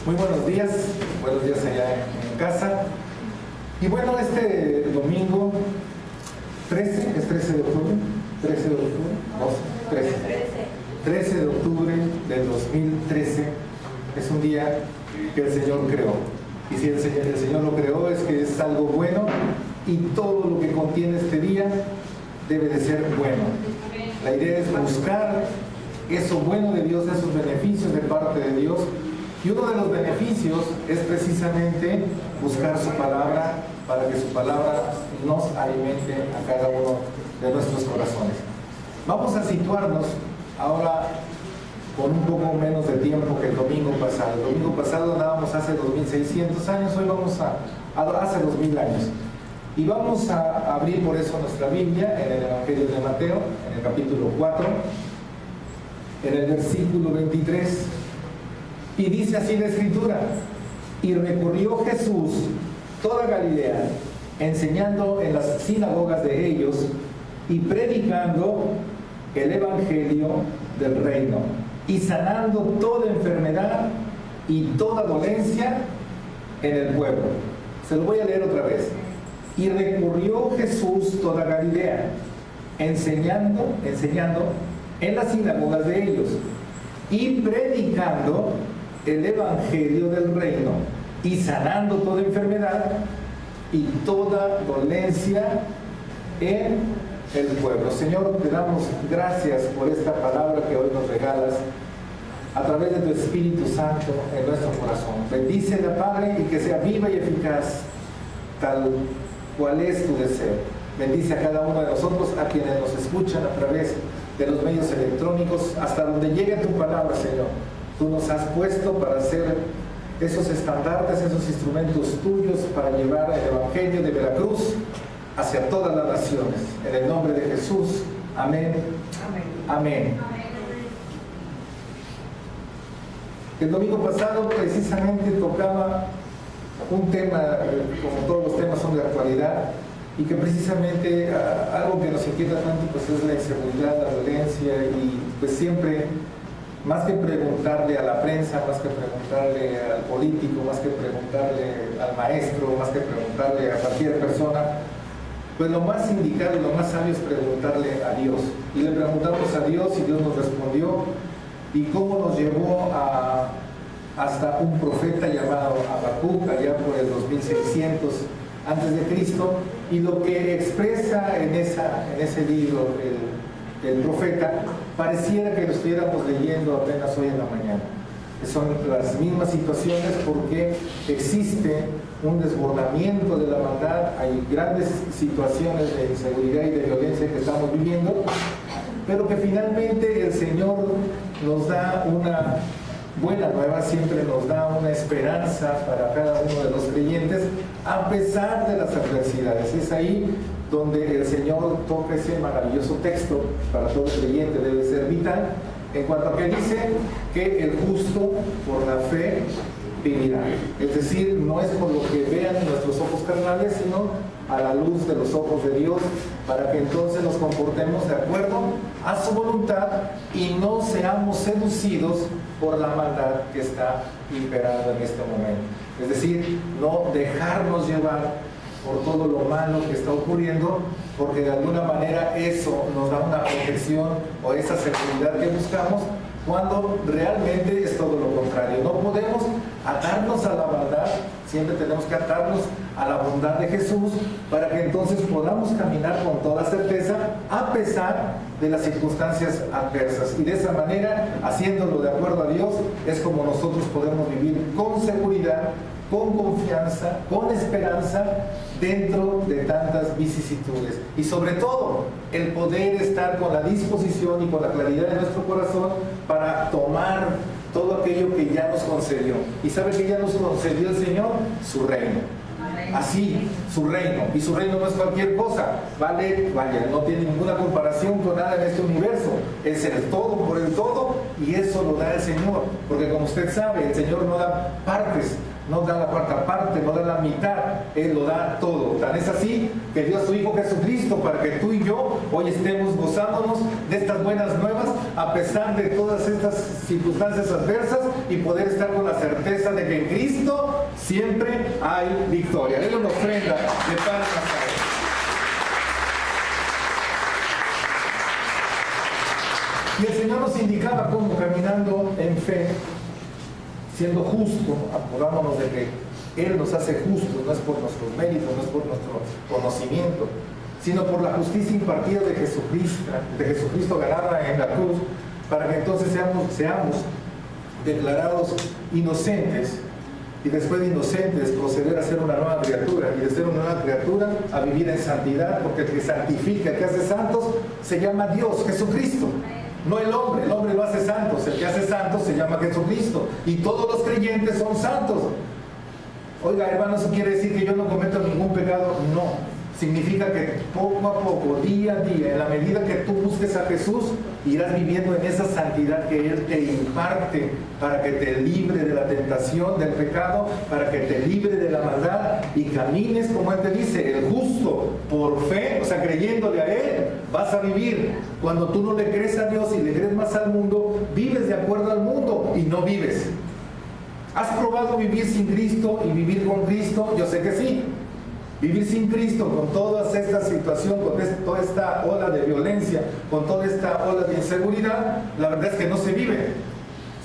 Muy buenos días allá en casa. Y bueno, este domingo 13, ¿es 13 de octubre? 13 de octubre, 13 de octubre del 2013 es un día que el Señor creó. Y si el Señor lo creó es que es algo bueno, y todo lo que contiene este día debe de ser bueno. La idea es buscar eso bueno de Dios, esos beneficios de parte de Dios. Y uno de los beneficios es precisamente buscar su palabra, para que su palabra nos alimente a cada uno de nuestros corazones. Vamos a situarnos ahora con un poco menos de tiempo que el domingo pasado. El domingo pasado andábamos hace 2600 años, hoy vamos hace 2000 años. Y vamos a abrir por eso nuestra Biblia en el Evangelio de Mateo, en el capítulo 4, en el versículo 23. Y dice así la Escritura: y recorrió Jesús toda Galilea, enseñando en las sinagogas de ellos y predicando el Evangelio del reino, y sanando toda enfermedad y toda dolencia en el pueblo. Se lo voy a leer otra vez. Y recorrió Jesús toda Galilea, enseñando en las sinagogas de ellos y predicando el Evangelio del reino, y sanando toda enfermedad y toda dolencia en el pueblo. Señor, te damos gracias por esta palabra que hoy nos regalas a través de tu Espíritu Santo en nuestro corazón. Bendícela, Padre, y que sea viva y eficaz, tal cual es tu deseo. Bendice a cada uno de nosotros, a quienes nos escuchan a través de los medios electrónicos, hasta donde llegue tu palabra, Señor. Tú nos has puesto para ser esos estandartes, esos instrumentos tuyos para llevar el Evangelio de Veracruz hacia todas las naciones. En el nombre de Jesús. Amén. Amén. El domingo pasado precisamente tocaba un tema, como todos los temas son de actualidad, y que precisamente algo que nos inquieta tanto pues es la inseguridad, la violencia, y pues siempre, más que preguntarle a la prensa, más que preguntarle al político, más que preguntarle al maestro, más que preguntarle a cualquier persona, pues lo más indicado y lo más sabio es preguntarle a Dios. Y le preguntamos a Dios y Dios nos respondió, y cómo nos llevó hasta un profeta llamado Habacuc, allá por el 2600 antes de Cristo, y lo que expresa en ese libro el profeta, pareciera que lo estuviéramos leyendo apenas hoy en la mañana. Son las mismas situaciones, porque existe un desbordamiento de la maldad, hay grandes situaciones de inseguridad y de violencia que estamos viviendo, pero que finalmente el Señor nos da una buena nueva, siempre nos da una esperanza para cada uno de los creyentes, a pesar de las adversidades. Es ahí donde el Señor toca ese maravilloso texto, para todo creyente debe ser vital, en cuanto a que dice que el justo por la fe vivirá. Es decir, no es por lo que vean nuestros ojos carnales, sino a la luz de los ojos de Dios, para que entonces nos comportemos de acuerdo a su voluntad y no seamos seducidos por la maldad que está imperando en este momento. Es decir, no dejarnos llevar por todo lo malo que está ocurriendo, porque de alguna manera eso nos da una protección o esa seguridad que buscamos, cuando realmente es todo lo contrario. No podemos atarnos a la maldad, siempre tenemos que atarnos a la bondad de Jesús, para que entonces podamos caminar con toda certeza a pesar de las circunstancias adversas. Y de esa manera, haciéndolo de acuerdo a Dios, es como nosotros podemos vivir con seguridad, con confianza, con esperanza, dentro de tantas vicisitudes. Y sobre todo, el poder estar con la disposición y con la claridad de nuestro corazón para tomar todo aquello que ya nos concedió. ¿Y sabe que ya nos concedió el Señor? Su reino. Así, su reino. Y su reino no es cualquier cosa. Vaya, no tiene ninguna comparación con nada en este universo. Es el todo por el todo, y eso lo da el Señor. Porque como usted sabe, el Señor no da partes, no da la cuarta parte, no da la mitad, Él lo da todo. Tan es así que dio a su Hijo Jesucristo para que tú y yo hoy estemos gozándonos de estas buenas nuevas a pesar de todas estas circunstancias adversas y poder estar con la certeza de que en Cristo siempre hay victoria. Él nos ofrenda de pan a Y el Señor nos indicaba cómo caminando en fe, siendo justo, acordándonos de que Él nos hace justos, no es por nuestros méritos, no es por nuestro conocimiento, sino por la justicia impartida de Jesucristo ganada en la cruz, para que entonces seamos declarados inocentes, y después de inocentes proceder a ser una nueva criatura, y de ser una nueva criatura a vivir en santidad, porque el que santifica, el que hace santos, se llama Dios, Jesucristo. No el hombre lo hace santos, el que hace santos se llama Jesucristo, y todos los creyentes son santos. Oiga, hermano, ¿eso quiere decir que yo no cometo ningún pecado? No, significa que poco a poco, día a día, en la medida que tú busques a Jesús, irás viviendo en esa santidad que Él te imparte, para que te libre de la tentación del pecado, para que te libre de la maldad y camines como Él te dice, el justo por fe, o sea, creyéndole a Él, vas a vivir. Cuando tú no le crees a Dios y le crees más al mundo, vives de acuerdo al mundo y no vives. ¿Has probado vivir sin Cristo y vivir con Cristo? Yo sé que sí. Vivir sin Cristo, con toda esta situación, con toda esta ola de violencia, con toda esta ola de inseguridad, la verdad es que no se vive.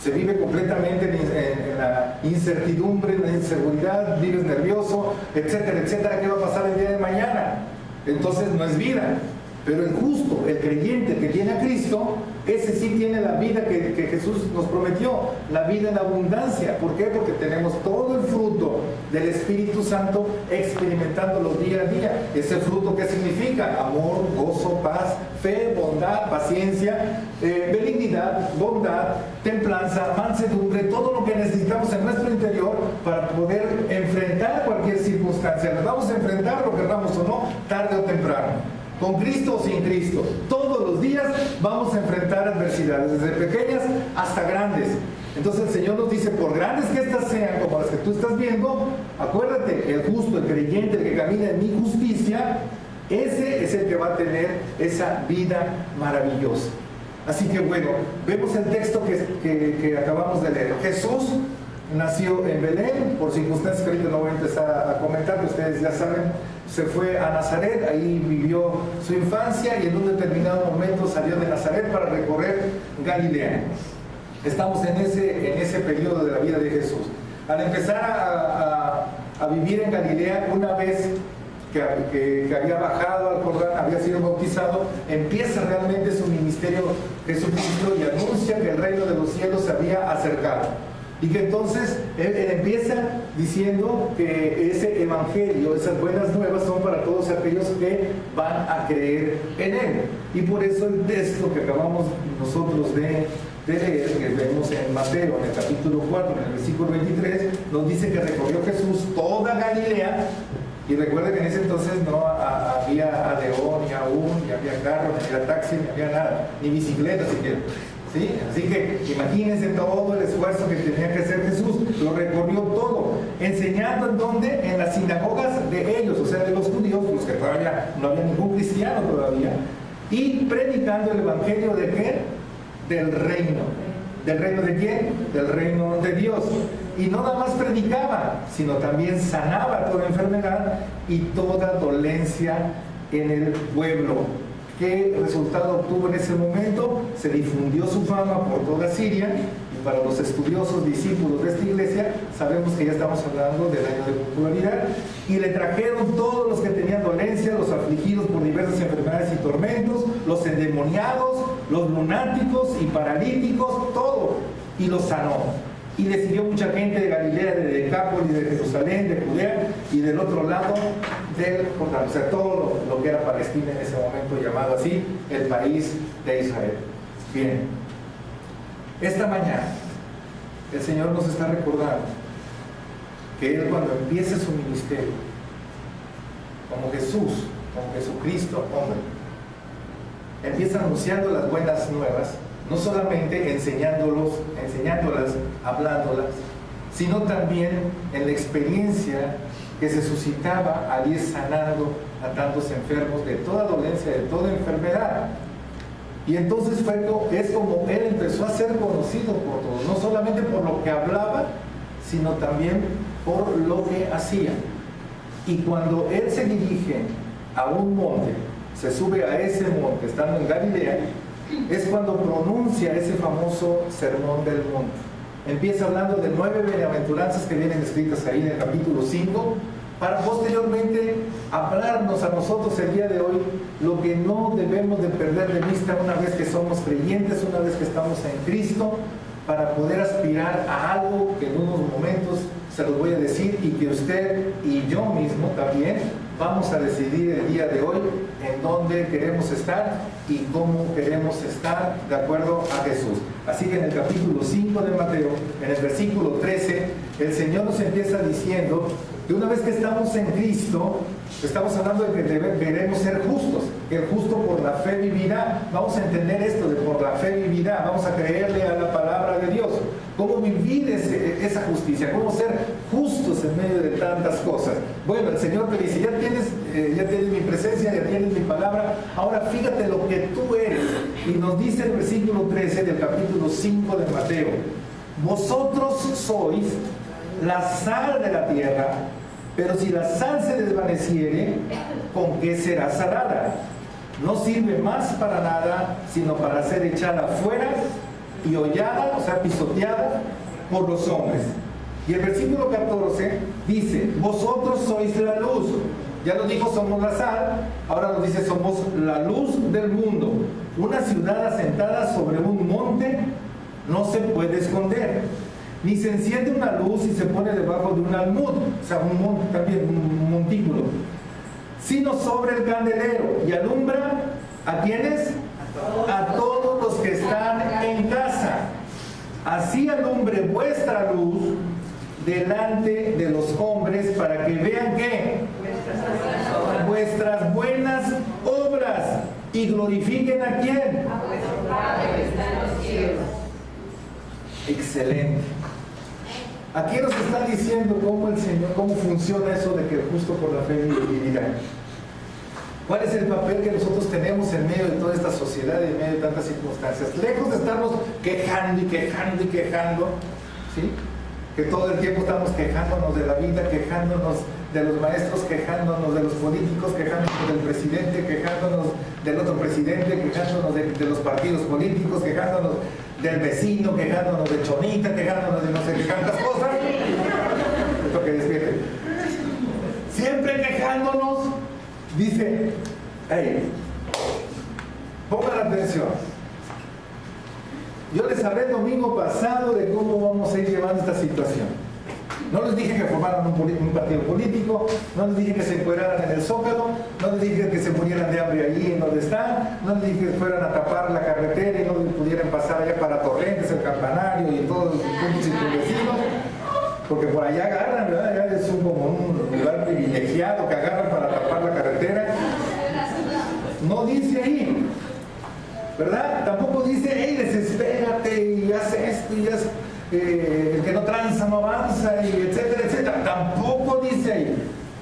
Se vive completamente en la incertidumbre, en la inseguridad, vives nervioso, etcétera, etcétera. ¿Qué va a pasar el día de mañana? Entonces no es vida. Pero el justo, el creyente que tiene a Cristo, ese sí tiene la vida que Jesús nos prometió, la vida en abundancia. ¿Por qué? Porque tenemos todo el fruto del Espíritu Santo experimentándolo día a día. Ese fruto, ¿qué significa? Amor, gozo, paz, fe, bondad, paciencia, benignidad, bondad, templanza, mansedumbre, todo lo que necesitamos en nuestro interior para poder enfrentar cualquier circunstancia. Nos vamos a enfrentar, lo queramos o no, tarde o temprano. Con Cristo o sin Cristo, todos los días vamos a enfrentar adversidades, desde pequeñas hasta grandes. Entonces el Señor nos dice, por grandes que estas sean, como las que tú estás viendo, acuérdate, el justo, el creyente, el que camina en mi justicia, ese es el que va a tener esa vida maravillosa. Así que bueno, vemos el texto que acabamos de leer. Jesús nació en Belén, por circunstancias que ahorita no voy a empezar a comentar, que ustedes ya saben. Se fue a Nazaret, ahí vivió su infancia y en un determinado momento salió de Nazaret para recorrer Galilea. Estamos en ese periodo de la vida de Jesús. Al empezar a vivir en Galilea, una vez que había bajado al Jordán, había sido bautizado, empieza realmente su ministerio Jesucristo y anuncia que el reino de los cielos se había acercado. Y que entonces él empieza diciendo que ese evangelio, esas buenas nuevas son para todos aquellos que van a creer en él. Y por eso el texto que acabamos nosotros de leer, que vemos en Mateo, en el capítulo 4, en el versículo 23, nos dice que recorrió Jesús toda Galilea. Y recuerda que en ese entonces no había Adeón, ni aún, ni había carro, ni había taxi, ni había nada, ni bicicleta siquiera. ¿Sí? Así que imagínense todo el esfuerzo que tenía que hacer Jesús, lo recorrió todo, enseñando en donde, en las sinagogas de ellos, o sea de los judíos, los que todavía no había ningún cristiano todavía, y predicando el evangelio de ¿qué? Del reino. ¿Del reino de quién? Del reino de Dios. Y no nada más predicaba, sino también sanaba toda enfermedad y toda dolencia en el pueblo. ¿Qué resultado obtuvo en ese momento? Se difundió su fama por toda Siria, y para los estudiosos discípulos de esta iglesia, sabemos que ya estamos hablando del año de popularidad, y le trajeron todos los que tenían dolencia, los afligidos por diversas enfermedades y tormentos, los endemoniados, los lunáticos y paralíticos, todo, y los sanó. Y le siguió mucha gente de Galilea, de Decápolis, de Jerusalén, de Judea y del otro lado del Jordán, o sea, todo lo que era Palestina en ese momento, llamado así, el país de Israel. Bien, esta mañana el Señor nos está recordando que Él, cuando empiece su ministerio, como Jesús, como Jesucristo, hombre, empieza anunciando las buenas nuevas, no solamente enseñándolas, hablándolas, sino también en la experiencia que se suscitaba al ir sanando a tantos enfermos de toda dolencia, de toda enfermedad. Y entonces es como él empezó a ser conocido por todos, no solamente por lo que hablaba, sino también por lo que hacía. Y cuando él se dirige a un monte, se sube a ese monte, estando en Galilea, es cuando pronuncia ese famoso sermón del monte. Empieza hablando de 9 bienaventuranzas que vienen escritas ahí en el capítulo 5, para posteriormente hablarnos a nosotros el día de hoy lo que no debemos de perder de vista una vez que somos creyentes, una vez que estamos en Cristo, para poder aspirar a algo que en unos momentos se los voy a decir y que usted y yo mismo también vamos a decidir el día de hoy en dónde queremos estar y cómo queremos estar de acuerdo a Jesús. Así que en el capítulo 5 de Mateo, en el versículo 13, el Señor nos empieza diciendo que una vez que estamos en Cristo, estamos hablando de que debemos ser justos, que el justo por la fe vivirá. Vamos a entender esto de por la fe vivirá, vamos a creerle a la palabra de Dios. Cómo vivir esa justicia, cómo ser justos en medio de tantas cosas. Bueno, el Señor te dice, ya tienes mi presencia, ya tienes mi palabra, ahora fíjate lo que tú eres. Y nos dice el versículo 13 del capítulo 5 de Mateo: vosotros sois la sal de la tierra, pero si la sal se desvaneciere, ¿con qué será salada? No sirve más para nada, sino para ser echada fuera y hollada, o sea, pisoteada por los hombres. Y el versículo 14 dice: vosotros sois la luz. Ya nos dijo, somos la sal. Ahora nos dice, somos la luz del mundo. Una ciudad asentada sobre un monte no se puede esconder, ni se enciende una luz y se pone debajo de un almud, o sea, un monte también, un montículo, sino sobre el candelero, y alumbra ¿a quiénes? A todos los que están en casa. Así alumbre vuestra luz delante de los hombres, para que vean ¿qué? Vuestras buenas obras, y glorifiquen ¿a quién? A vuestro Padre que está en los cielos. Excelente. Aquí nos está diciendo cómo funciona eso de que el justo por la fe vivirá. ¿Cuál es el papel que nosotros tenemos en medio de toda esta sociedad y en medio de tantas circunstancias? Lejos de estarnos quejando y quejando y quejando, ¿sí? Que todo el tiempo estamos quejándonos de la vida, quejándonos de los maestros, quejándonos de los políticos, quejándonos del presidente, quejándonos del otro presidente, quejándonos de los partidos políticos, quejándonos del vecino, quejándonos de Chonita, quejándonos de no sé qué tantas cosas. Esto que despierte. Siempre quejándonos, dice, hey, pongan atención. Yo les hablé el domingo pasado de cómo vamos a ir llevando esta situación. No les dije que formaran un partido político, no les dije que se encueraran en el Zócalo, no les dije que se murieran de hambre allí en donde están, no les dije que fueran a tapar la carretera y no pudieran pasar allá para Torrentes, el Campanario y todos los puntos circunvecinos, porque por allá agarran, ¿verdad? Ya es como un lugar privilegiado que agarran para tapar la carretera. No dice ahí, ¿verdad? Tampoco dice, hey, desespérate y haz esto y haz... el que no tranza no avanza, y etcétera, etcétera. Tampoco dice ahí.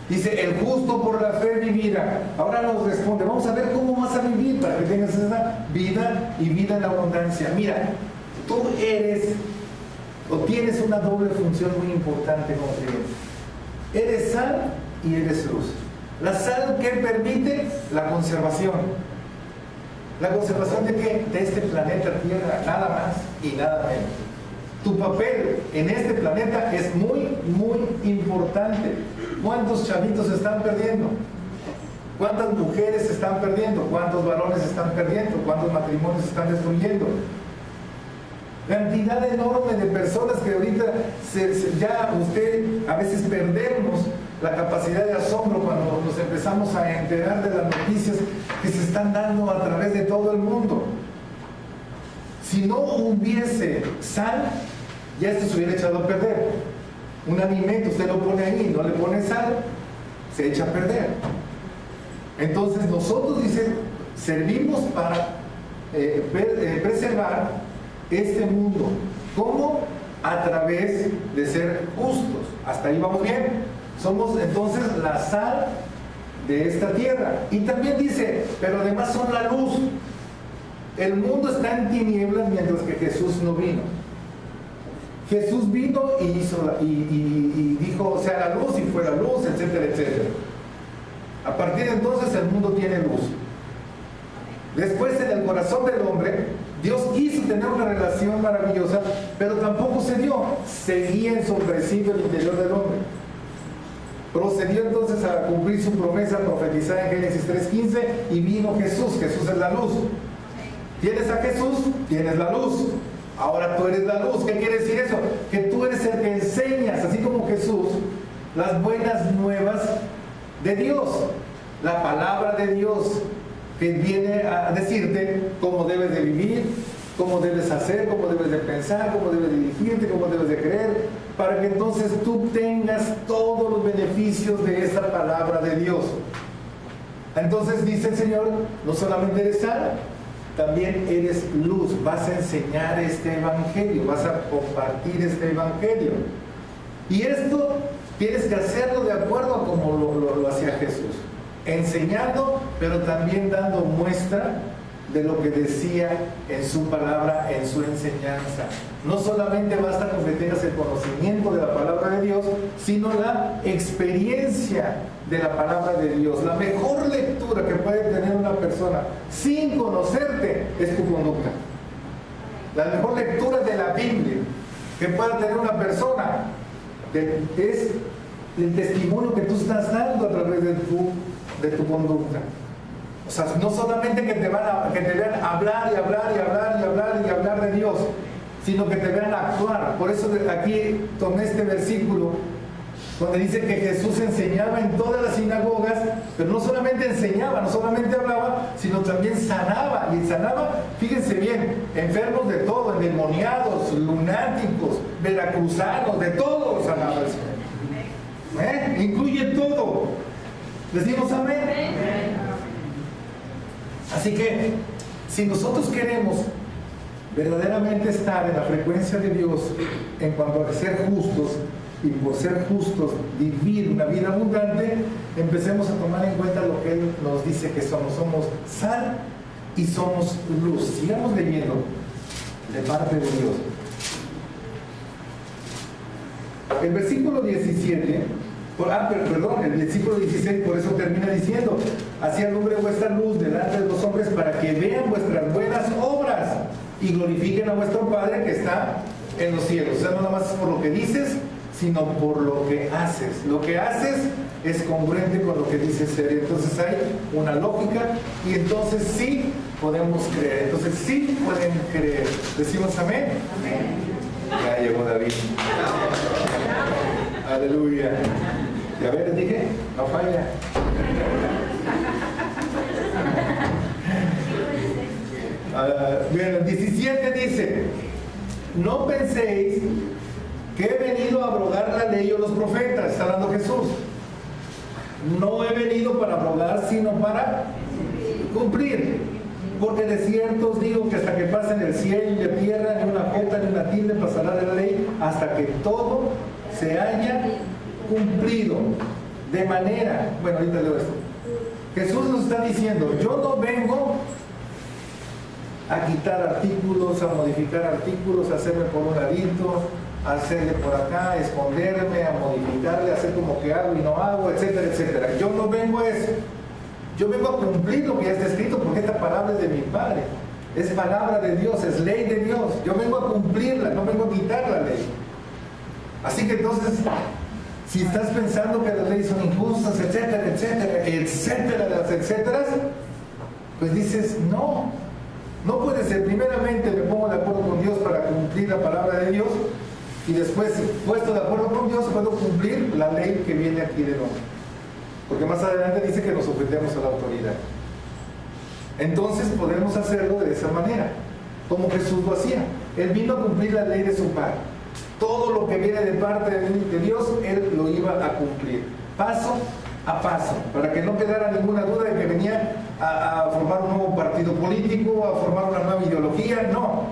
Dice, el justo por la fe vivirá. Ahora nos responde, vamos a ver cómo vas a vivir para que tengas esa vida y vida en abundancia. Mira, tú eres o tienes una doble función muy importante como creyente. Eres sal y eres luz. La sal, ¿qué permite? La conservación. ¿La conservación de qué? De este planeta Tierra, nada más y nada menos. Tu papel en este planeta es muy, muy importante. ¿Cuántos chavitos se están perdiendo? ¿Cuántas mujeres se están perdiendo? ¿Cuántos varones se están perdiendo? ¿Cuántos matrimonios se están destruyendo? Cantidad enorme de personas que ahorita ya usted, a veces perdemos la capacidad de asombro cuando nos empezamos a enterar de las noticias que se están dando a través de todo el mundo. Si no hubiese sal, ya esto se hubiera echado a perder. Un alimento, usted lo pone ahí, no le pone sal, se echa a perder. Entonces nosotros, dice, servimos para preservar este mundo. ¿Cómo? a través de ser justos. Hasta ahí vamos bien. Somos entonces la sal de esta tierra. Y también dice, pero además son la luz. El mundo está en tinieblas mientras que Jesús no vino. Jesús vino y dijo, sea la luz, y fue la luz, etcétera, etcétera. A partir de entonces el mundo tiene luz. Después, en el corazón del hombre, Dios quiso tener una relación maravillosa, pero tampoco se dio. Seguía ensombrecido el interior del hombre. Procedió entonces a cumplir su promesa profetizada en Génesis 3:15 y vino Jesús. Jesús es la luz. Tienes a Jesús, tienes la luz. Ahora tú eres la luz. ¿Qué quiere decir eso? Que tú eres el que enseñas, así como Jesús, las buenas nuevas de Dios, la palabra de Dios, que viene a decirte cómo debes de vivir, cómo debes hacer, cómo debes de pensar, cómo debes de dirigirte, cómo debes de creer, para que entonces tú tengas todos los beneficios de esa palabra de Dios. Entonces dice el Señor, no solamente eres sal, también eres luz. Vas a enseñar este evangelio, vas a compartir este evangelio. Y esto tienes que hacerlo de acuerdo a como lo hacía Jesús, enseñando, pero también dando muestra de lo que decía en su palabra, en su enseñanza. No solamente basta con que tengas el conocimiento de la palabra de Dios, sino la experiencia de la palabra de Dios. La mejor lectura que puede tener una persona sin conocerte es tu conducta. La mejor lectura de la Biblia que pueda tener una persona es el testimonio que tú estás dando a través de tu conducta. O sea, no solamente que te vean hablar y hablar y hablar y hablar y hablar de Dios, sino que te vean actuar. Por eso aquí tomé este versículo donde dice que Jesús enseñaba en todas las sinagogas, pero no solamente enseñaba, no solamente hablaba, sino también sanaba. Y sanaba, fíjense bien, enfermos de todo, endemoniados, lunáticos, veracruzanos, de todo sanaba el Señor. Incluye todo. ¿Decimos amén? Así que, si nosotros queremos verdaderamente estar en la frecuencia de Dios en cuanto a ser justos, y por ser justos vivir una vida abundante, empecemos a tomar en cuenta lo que Él nos dice que somos. Somos sal y somos luz. Sigamos leyendo de parte de Dios. El versículo 17, el versículo 16, por eso termina diciendo, así alumbre vuestra luz delante de los hombres para que vean vuestras buenas obras y glorifiquen a vuestro Padre que está en los cielos. O sea, no nada más por lo que dices, sino por lo que haces. Lo que haces es congruente con lo que dices ser. Entonces hay una lógica y entonces sí podemos creer. Entonces sí pueden creer. ¿Decimos amén? Amén. Ya llegó David. Aleluya. ¿Ya ves? Les dije, no falla. Bien, el 17 dice, no penséis que he venido a abrogar la ley o los profetas. Está hablando Jesús. No he venido para abrogar, sino para cumplir. Porque de cierto os digo que hasta que pasen el cielo y la tierra, ni una jota ni una tilde pasará de la ley, hasta que todo se haya cumplido. De manera, bueno, ahorita leo esto. Jesús nos está diciendo, yo no vengo a quitar artículos, a modificar artículos, a hacerme por un ladito, a hacerle por acá, a esconderme, a modificarle, a hacer como que hago y no hago, etcétera, etcétera. Yo no vengo a eso. Yo vengo a cumplir lo que ya está escrito, porque esta palabra es de mi Padre. Es palabra de Dios, es ley de Dios. Yo vengo a cumplirla, no vengo a quitar la ley. Así que entonces, si estás pensando que las leyes son injustas, etcétera, etcétera, etcétera, las etcéteras, pues dices, no puede ser. Primeramente me pongo de acuerdo con Dios para cumplir la palabra de Dios, y después, puesto de acuerdo con Dios, puedo cumplir la ley que viene aquí de nuevo. Porque más adelante dice que nos sometemos a la autoridad. Entonces podemos hacerlo de esa manera, como Jesús lo hacía. Él vino a cumplir la ley de su Padre. Todo lo que viene de parte de Dios, Él lo iba a cumplir, paso a paso, para que no quedara ninguna duda de que venía a formar un nuevo partido político, a formar una nueva ideología. No.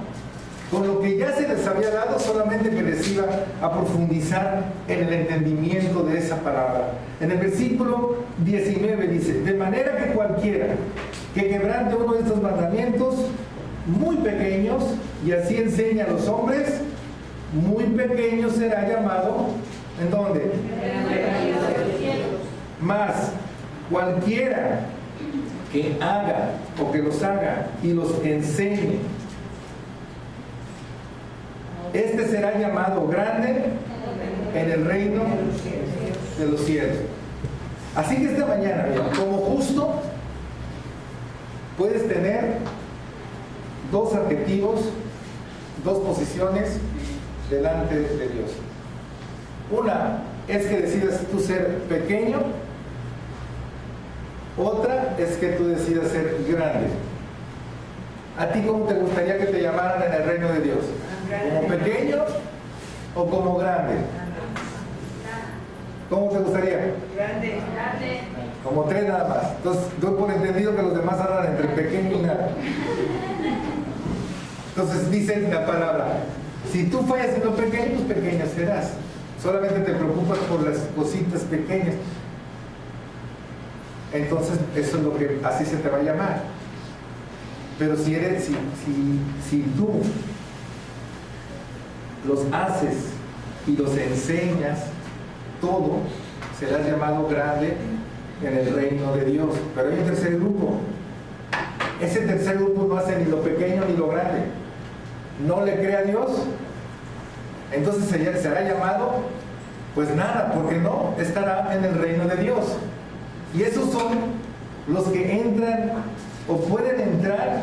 con lo que ya se les había dado, solamente que les iba a profundizar en el entendimiento de esa palabra. En el versículo 19 dice: de manera que cualquiera que quebrante uno de estos mandamientos muy pequeños y así enseña a los hombres, muy pequeño será llamado. ¿En dónde? Más cualquiera que haga o que los haga y los enseñe, este será llamado grande en el reino de los cielos. Así que esta mañana, mira, como justo, puedes tener dos adjetivos, dos posiciones delante de Dios. Una es que decidas tú ser pequeño, otra es que tú decidas ser grande. ¿A ti cómo te gustaría que te llamaran en el reino de Dios? ¿Como pequeño o como grande? ¿Cómo te gustaría? Grande. Como tres nada más. Entonces, doy por entendido que los demás andan entre pequeño y nada. Entonces dice la palabra: si tú fallas en lo pequeño, pues pequeño serás. Solamente te preocupas por las cositas pequeñas. Entonces, eso es lo que así se te va a llamar. Pero si tú los haces y los enseñas, todo serás llamado grande en el reino de Dios. Pero hay un tercer grupo. Ese tercer grupo no hace ni lo pequeño ni lo grande. No le cree a Dios. Entonces será llamado, pues nada, porque no estará en el reino de Dios. Y esos son los que entran o pueden entrar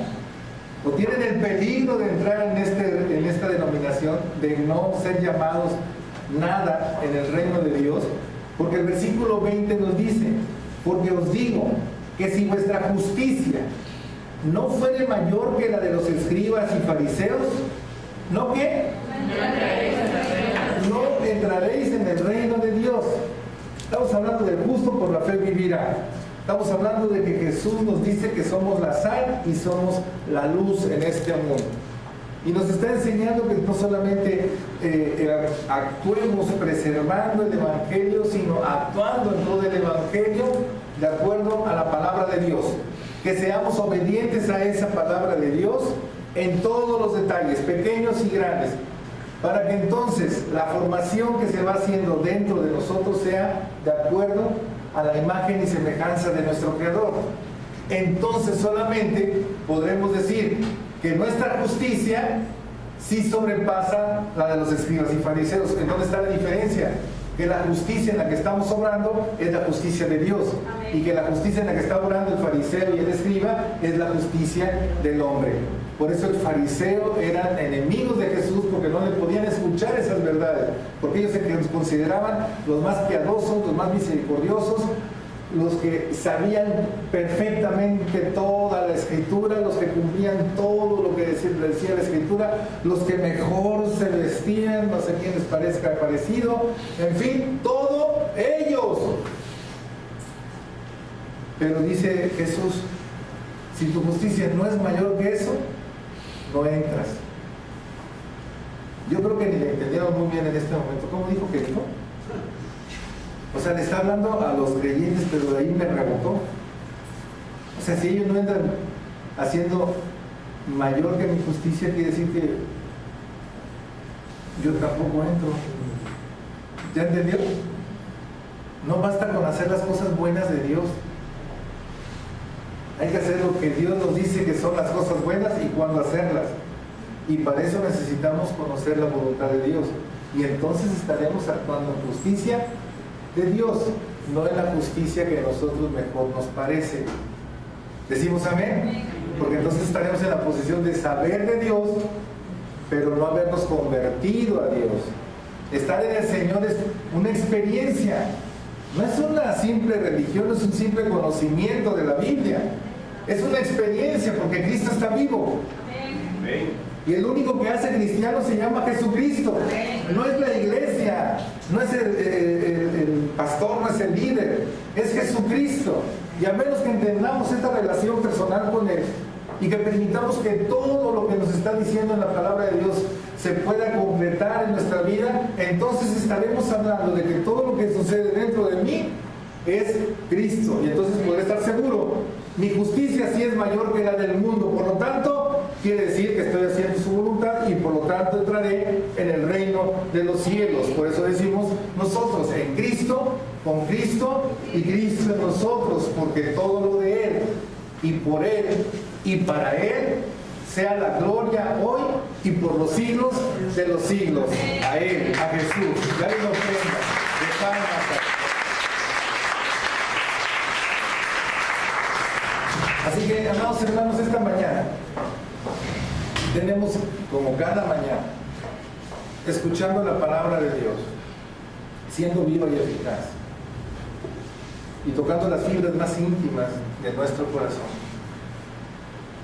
o tienen el peligro de entrar en esta denominación de no ser llamados nada en el reino de Dios, porque el versículo 20 nos dice: porque os digo que si vuestra justicia no fuere mayor que la de los escribas y fariseos, ¿no qué? No entraréis en el reino de Dios. Estamos hablando del justo por la fe vivirá. Estamos hablando de que Jesús nos dice que somos la sal y somos la luz en este mundo. Y nos está enseñando que no solamente actuemos preservando el Evangelio, sino actuando en todo el Evangelio de acuerdo a la palabra de Dios. Que seamos obedientes a esa palabra de Dios en todos los detalles, pequeños y grandes, para que entonces la formación que se va haciendo dentro de nosotros sea de acuerdo a la imagen y semejanza de nuestro Creador. Entonces solamente podremos decir que nuestra justicia sí sobrepasa la de los escribas y fariseos. ¿En dónde está la diferencia? Que la justicia en la que estamos obrando es la justicia de Dios. Amén. Y que la justicia en la que está obrando el fariseo y el escriba es la justicia del hombre. Por eso el fariseo eran enemigos de Jesús, porque no le podían escuchar esas verdades, porque ellos se consideraban los más piadosos, los más misericordiosos, los que sabían perfectamente toda la Escritura, los que cumplían todo lo que decía la Escritura, los que mejor se vestían, no sé quién les parezca parecido, en fin, todo ellos. Pero dice Jesús: si tu justicia no es mayor que eso, no entras. Yo creo que ni le entendieron muy bien en este momento. ¿Cómo dijo que dijo? O sea, le está hablando a los creyentes, pero de ahí me rebotó. O sea, si ellos no entran haciendo mayor que mi justicia, quiere decir que yo tampoco entro. ¿Ya entendió? No basta con hacer las cosas buenas de Dios. Hay que hacer lo que Dios nos dice que son las cosas buenas y cuándo hacerlas. Y para eso necesitamos conocer la voluntad de Dios. Y entonces estaremos actuando en justicia de Dios, no en la justicia que a nosotros mejor nos parece. ¿Decimos amén? Porque entonces estaremos en la posición de saber de Dios, pero no habernos convertido a Dios. Estar en el Señor es una experiencia. No es una simple religión, no es un simple conocimiento de la Biblia. Es una experiencia, porque Cristo está vivo. Amén. Y el único que hace cristiano se llama Jesucristo. No es la iglesia, no es el pastor, no es el líder, es Jesucristo. Y a menos que entendamos esta relación personal con Él, y que permitamos que todo lo que nos está diciendo en la palabra de Dios se pueda completar en nuestra vida, entonces estaremos hablando de que todo lo que sucede dentro de mí es Cristo, y entonces podré estar seguro, mi justicia sí es mayor que la del mundo, por lo tanto quiere decir que estoy haciendo su voluntad y por lo tanto entraré en el reino de los cielos. Por eso decimos nosotros en Cristo, con Cristo y Cristo en nosotros, porque todo lo de Él y por Él y para Él sea la gloria hoy y por los siglos de los siglos. A Él, a Jesús. Dale una ofrenda de palmas. Así que, amados hermanos, esta mañana tenemos, como cada mañana, escuchando la palabra de Dios, siendo viva y eficaz, y tocando las fibras más íntimas de nuestro corazón.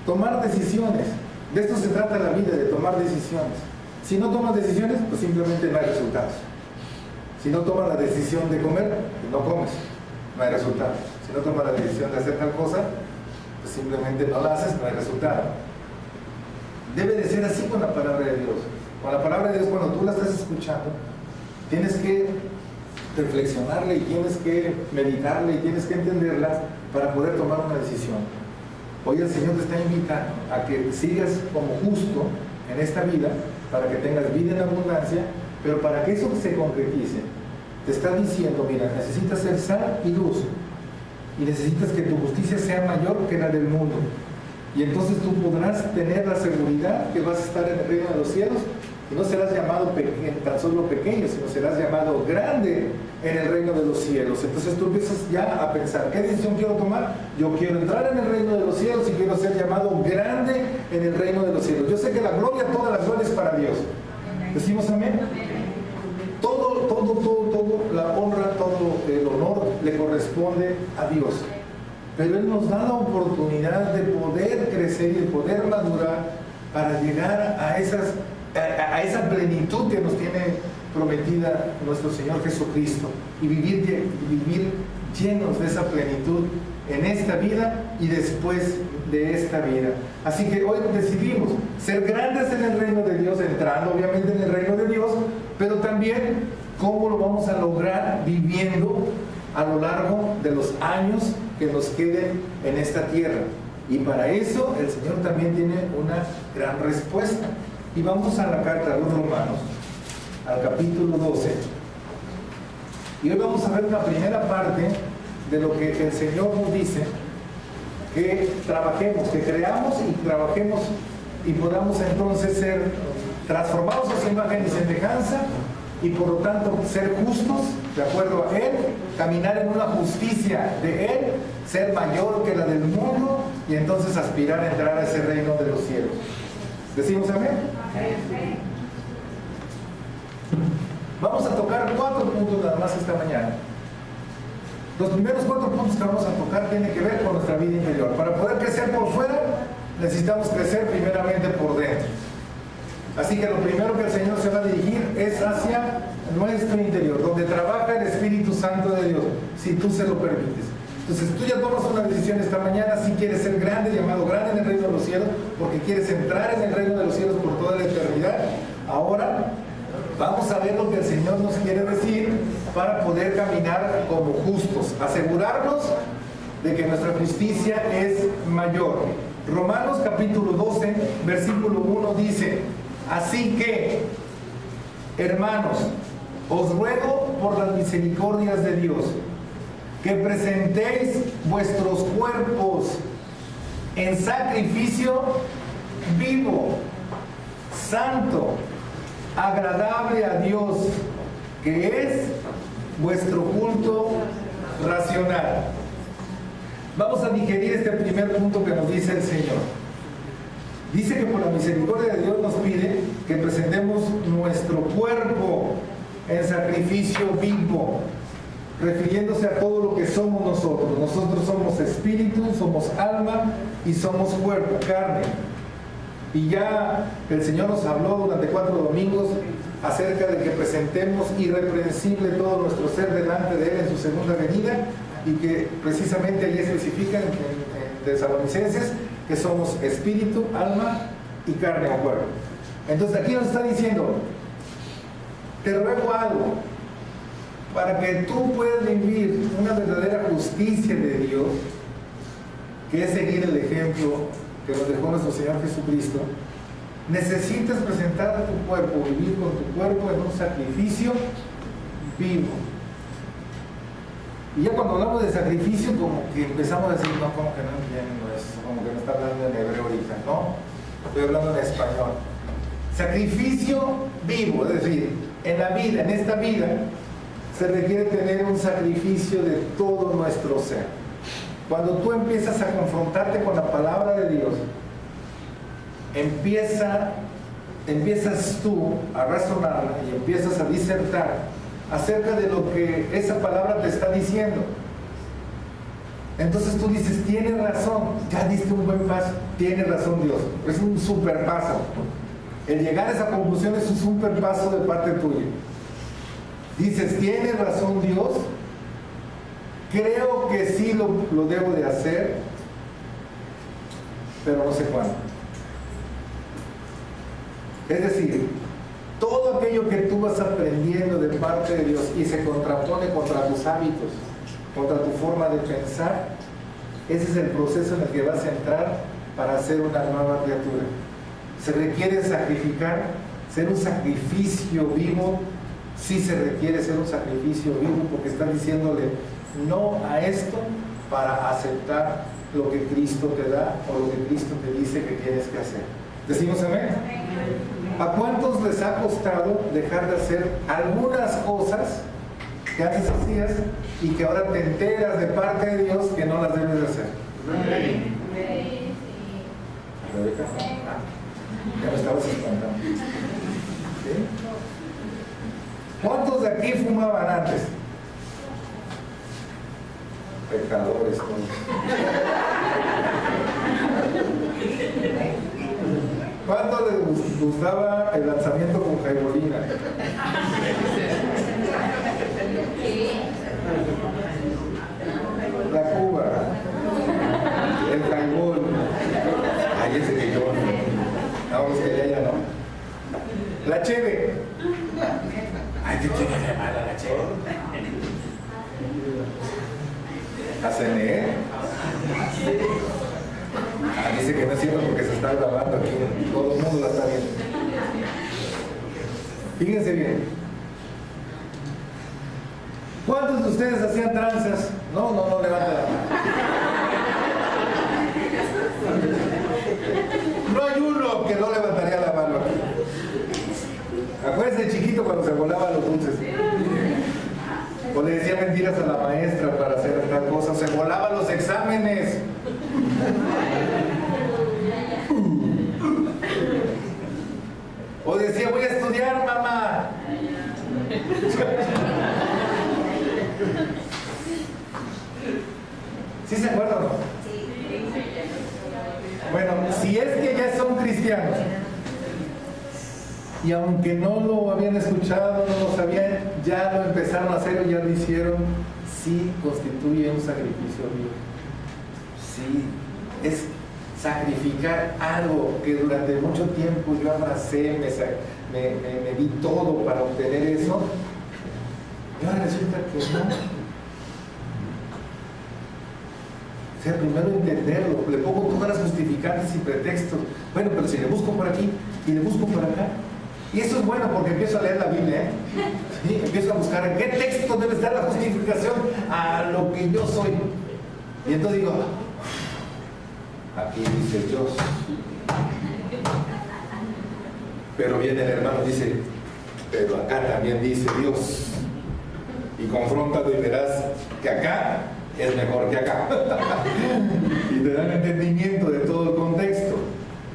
Tomar decisiones. De esto se trata la vida, de tomar decisiones. Si no tomas decisiones, pues simplemente no hay resultados. Si no tomas la decisión de comer, pues no comes, no hay resultados. Si no tomas la decisión de hacer tal cosa, pues simplemente no la haces, no hay resultado. Debe de ser así con la palabra de Dios. Con la palabra de Dios, cuando tú la estás escuchando, tienes que reflexionarla y tienes que meditarla y tienes que entenderla para poder tomar una decisión. Hoy el Señor te está invitando a que sigas como justo en esta vida, para que tengas vida en abundancia, pero para que eso se concretice, te está diciendo, mira, necesitas ser sal y luz, y necesitas que tu justicia sea mayor que la del mundo. Y entonces tú podrás tener la seguridad que vas a estar en el reino de los cielos, y no serás llamado tan solo pequeño, sino serás llamado grande en el reino de los cielos. Entonces tú empiezas ya a pensar, ¿qué decisión quiero tomar? Yo quiero entrar en el reino de los cielos y quiero ser llamado grande en el reino de los cielos. Yo sé que la gloria, toda la gloria es para Dios. ¿Decimos amén? Todo, la honra, todo el honor le corresponde a Dios. Pero Él nos da la oportunidad de poder crecer y de poder madurar para llegar a esa plenitud que nos tiene prometida nuestro Señor Jesucristo y vivir llenos de esa plenitud en esta vida y después de esta vida. Así que hoy decidimos ser grandes en el reino de Dios, entrando obviamente en el reino de Dios, pero también cómo lo vamos a lograr viviendo a lo largo de los años que nos queden en esta tierra. Y para eso el Señor también tiene una gran respuesta. Y vamos a la carta a los Romanos, al capítulo 12. Y hoy vamos a ver una primera parte de lo que el Señor nos dice, que trabajemos, que creamos y trabajemos y podamos entonces ser transformados a su imagen y semejanza, y por lo tanto ser justos de acuerdo a Él, caminar en una justicia de Él, ser mayor que la del mundo, y entonces aspirar a entrar a ese reino de los cielos. ¿Decimos amén? Vamos a tocar 4 puntos nada más esta mañana. Los primeros 4 puntos que vamos a tocar tienen que ver con nuestra vida interior. Para poder crecer por fuera, necesitamos crecer primeramente por dentro. Así que lo primero que el Señor se va a dirigir es hacia nuestro interior, donde trabaja el Espíritu Santo de Dios, si tú se lo permites. Entonces tú ya tomas una decisión esta mañana, si quieres ser grande, llamado grande en el reino de los cielos, porque quieres entrar en el reino de los cielos por toda la eternidad. Ahora vamos a ver lo que el Señor nos quiere decir para poder caminar como justos, asegurarnos de que nuestra justicia es mayor. Romanos capítulo 12, versículo 1 dice: así que, hermanos, os ruego por las misericordias de Dios, que presentéis vuestros cuerpos en sacrificio vivo, santo, agradable a Dios, que es vuestro culto racional. Vamos a digerir este primer punto que nos dice el Señor. Dice que por la misericordia de Dios nos pide que presentemos nuestro cuerpo en sacrificio vivo, refiriéndose a todo lo que somos nosotros. Nosotros somos espíritu, somos alma y somos cuerpo, carne. Y ya el Señor nos habló durante 4 domingos acerca de que presentemos irreprensible todo nuestro ser delante de Él en su segunda venida, y que precisamente ahí especifican en Tesalonicenses que somos espíritu, alma y carne o cuerpo. Entonces aquí nos está diciendo, te ruego algo, para que tú puedas vivir una verdadera justicia de Dios, que es seguir el ejemplo que nos dejó nuestro Señor Jesucristo. Necesitas presentar tu cuerpo, vivir con tu cuerpo en un sacrificio vivo. Y ya cuando hablamos de sacrificio, como que empezamos a decir, no, como que no entiendo eso, como que no está hablando en hebreo ahorita, no, estoy hablando en español. Sacrificio vivo, es decir, en la vida, en esta vida, se requiere tener un sacrificio de todo nuestro ser. Cuando tú empiezas a confrontarte con la palabra de Dios, empiezas tú a razonarla y empiezas a disertar acerca de lo que esa palabra te está diciendo. Entonces tú dices, tiene razón, ya diste un buen paso, tiene razón Dios, es un super paso. El llegar a esa conclusión es un super paso de parte tuya. Dices, tiene razón Dios, creo que sí lo debo de hacer, pero no sé cuándo. Es decir, todo aquello que tú vas aprendiendo de parte de Dios y se contrapone contra tus hábitos, contra tu forma de pensar, ese es el proceso en el que vas a entrar para ser una nueva criatura. Se requiere sacrificar, ser un sacrificio vivo. Sí se requiere ser un sacrificio vivo, porque estás diciéndole no a esto para aceptar lo que Cristo te da o lo que Cristo te dice que tienes que hacer. ¿Decimos amén? ¿A cuántos les ha costado dejar de hacer algunas cosas que antes hacías y que ahora te enteras de parte de Dios que no las debes de hacer? Rebeca, ya me estabas espantando. ¿Sí? ¿Cuántos de aquí fumaban antes? Pecadores todos. ¿Cuántos les gustaba el lanzamiento con jaibolina? La Cuba, el jaibol. Ay, ese que yo no. No, es que ya no. La cheve. Ay, ¿qué tiene de mala la cheve? ¿La CNE? Dice que no es cierto porque se está grabando aquí, todo el mundo la está viendo. Fíjense bien. ¿Cuántos de ustedes hacían tranzas? No levanta la mano. No hay uno que no levantaría la mano aquí. Acuérdense chiquito cuando se volaban los dulces. O le decía mentiras a la maestra para hacer tal cosa. Se volaban los exámenes. O decía, voy a estudiar, mamá. ¿Sí se acuerdan o no? Bueno, si es que ya son cristianos y aunque no lo habían escuchado, no lo sabían, ya lo empezaron a hacer o ya lo hicieron, sí constituye un sacrificio vivo. Sí, es sacrificar algo que durante mucho tiempo yo abracé, me di todo para obtener eso, y ahora resulta que no. O sea, primero entenderlo, le pongo todas las justificantes y pretextos. Bueno, pero si le busco por aquí y le busco por acá, y eso es bueno porque empiezo a leer la Biblia, ¿eh? ¿Sí? Empiezo a buscar en qué texto debe estar la justificación a lo que yo soy. Y entonces digo, aquí dice Dios. Pero viene el hermano y dice, pero acá también dice Dios. Y confróntalo y verás que acá es mejor que acá. Y te dan entendimiento de todo el contexto.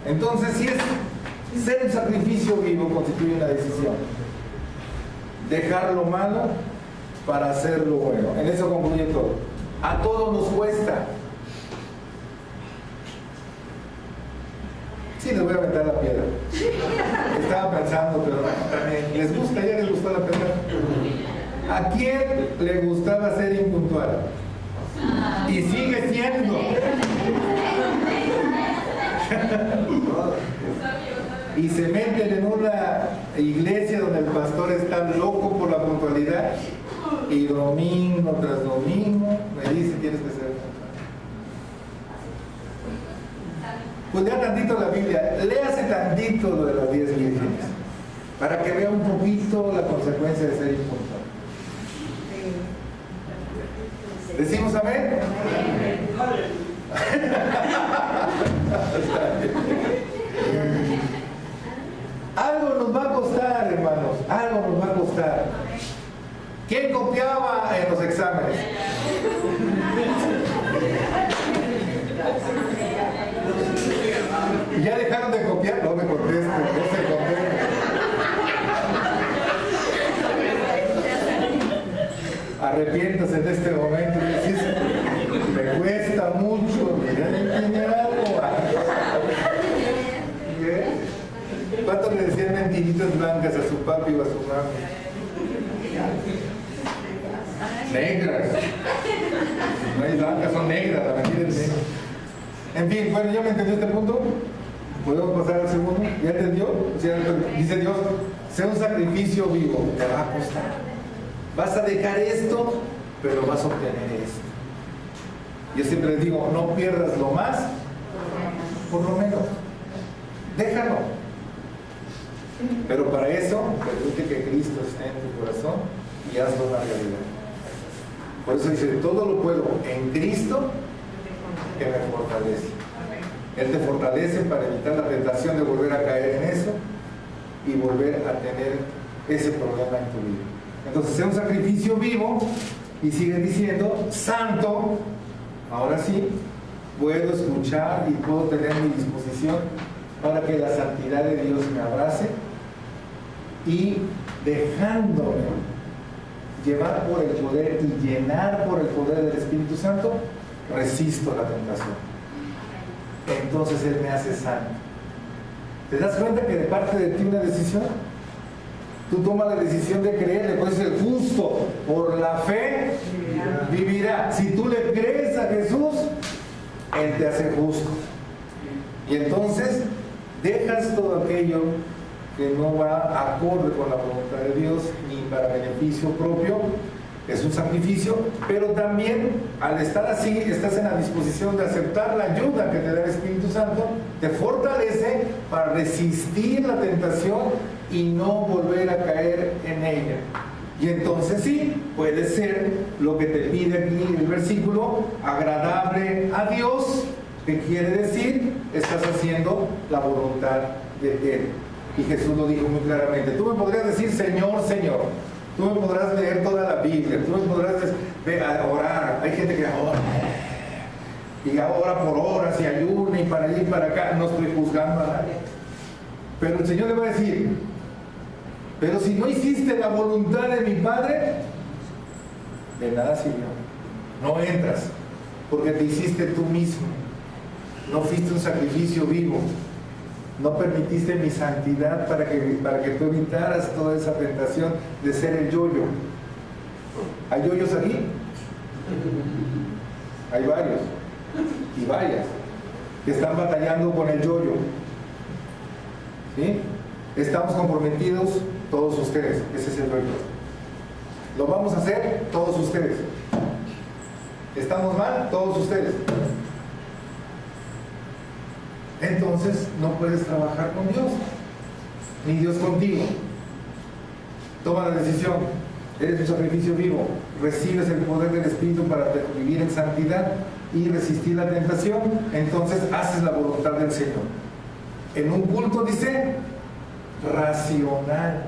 Entonces, si es ser un sacrificio vivo, constituye una decisión. Dejar lo malo para hacer lo bueno. En eso concluye todo. A todos nos cuesta. Sí, les voy a aventar la piedra. Estaba pensando, pero les gusta, ya les gustó la piedra. ¿A quién le gustaba ser impuntual? Y sigue siendo. y se meten en una iglesia donde el pastor está loco por la puntualidad y domingo tras domingo me dice tienes que ser puntual. Pues lea tantito la Biblia, léase tantito lo de las 10 vírgenes para que vea un poquito la consecuencia de ser impuntual. ¿Decimos amén? Algo nos va a costar, hermanos, algo nos va a costar. ¿Quién copiaba en los exámenes? ¿Ya dejaron de copiar? No me contesten, no se contesten. Arrepiéntase en este momento y decís, me cuesta mucho, ya enseñar algo. ¿Cuántos le decían mentiritas blancas a su papi o a su mami? Negras. No hay blancas, son negras, la mentira es negra. En fin, bueno, ¿ya me entendió este punto? ¿Podemos pasar al segundo? ¿Ya entendió? O sea, dice Dios, sea un sacrificio vivo, te va a costar. Vas a dejar esto, pero vas a obtener esto. Yo siempre les digo, no pierdas lo más, por lo menos. Déjalo. Pero para eso, permite que Cristo esté en tu corazón y hazlo una realidad. Por eso dice, todo lo puedo en Cristo que me fortalece. Él te fortalece para evitar la tentación de volver a caer en eso y volver a tener ese problema en tu vida. Entonces, sea un sacrificio vivo y sigue diciendo, santo, ahora sí, puedo escuchar y puedo tener mi disposición para que la santidad de Dios me abrace y dejándome llevar por el poder y llenar por el poder del Espíritu Santo, resisto la tentación. Entonces Él me hace santo. ¿Te das cuenta que de parte de ti una decisión? Tú tomas la decisión de creer, después el justo por la fe vivirá. Si tú le crees a Jesús, Él te hace justo. Y entonces dejas todo aquello que no va acorde con la voluntad de Dios ni para beneficio propio. Es un sacrificio, pero también al estar así, estás en la disposición de aceptar la ayuda que te da el Espíritu Santo, te fortalece para resistir la tentación y no volver a caer en ella. Y entonces sí, puede ser lo que te pide aquí el versículo, agradable a Dios, que quiere decir, estás haciendo la voluntad de Él. Y Jesús lo dijo muy claramente. Tú me podrías decir, Señor, Señor. Tú me podrás leer toda la Biblia. Tú me podrás orar. Hay gente que ora. Y ora por horas y ayuna y para allá y para acá. No estoy juzgando a nadie. Pero el Señor le va a decir, pero si no hiciste la voluntad de mi Padre, de nada sirvió. No entras. Porque te hiciste tú mismo. No fuiste un sacrificio vivo. No permitiste mi santidad para que tú evitaras toda esa tentación de ser el yo-yo. ¿Hay yoyos aquí? Hay varios y varias que están batallando con el yo-yo. ¿Sí? Estamos comprometidos todos ustedes. Ese es el yo-yo. Lo vamos a hacer todos ustedes. ¿Estamos mal? Todos ustedes. Entonces no puedes trabajar con Dios, ni Dios contigo. Toma la decisión, eres un sacrificio vivo, recibes el poder del Espíritu para vivir en santidad y resistir la tentación, entonces haces la voluntad del Señor. En un culto dice, racional.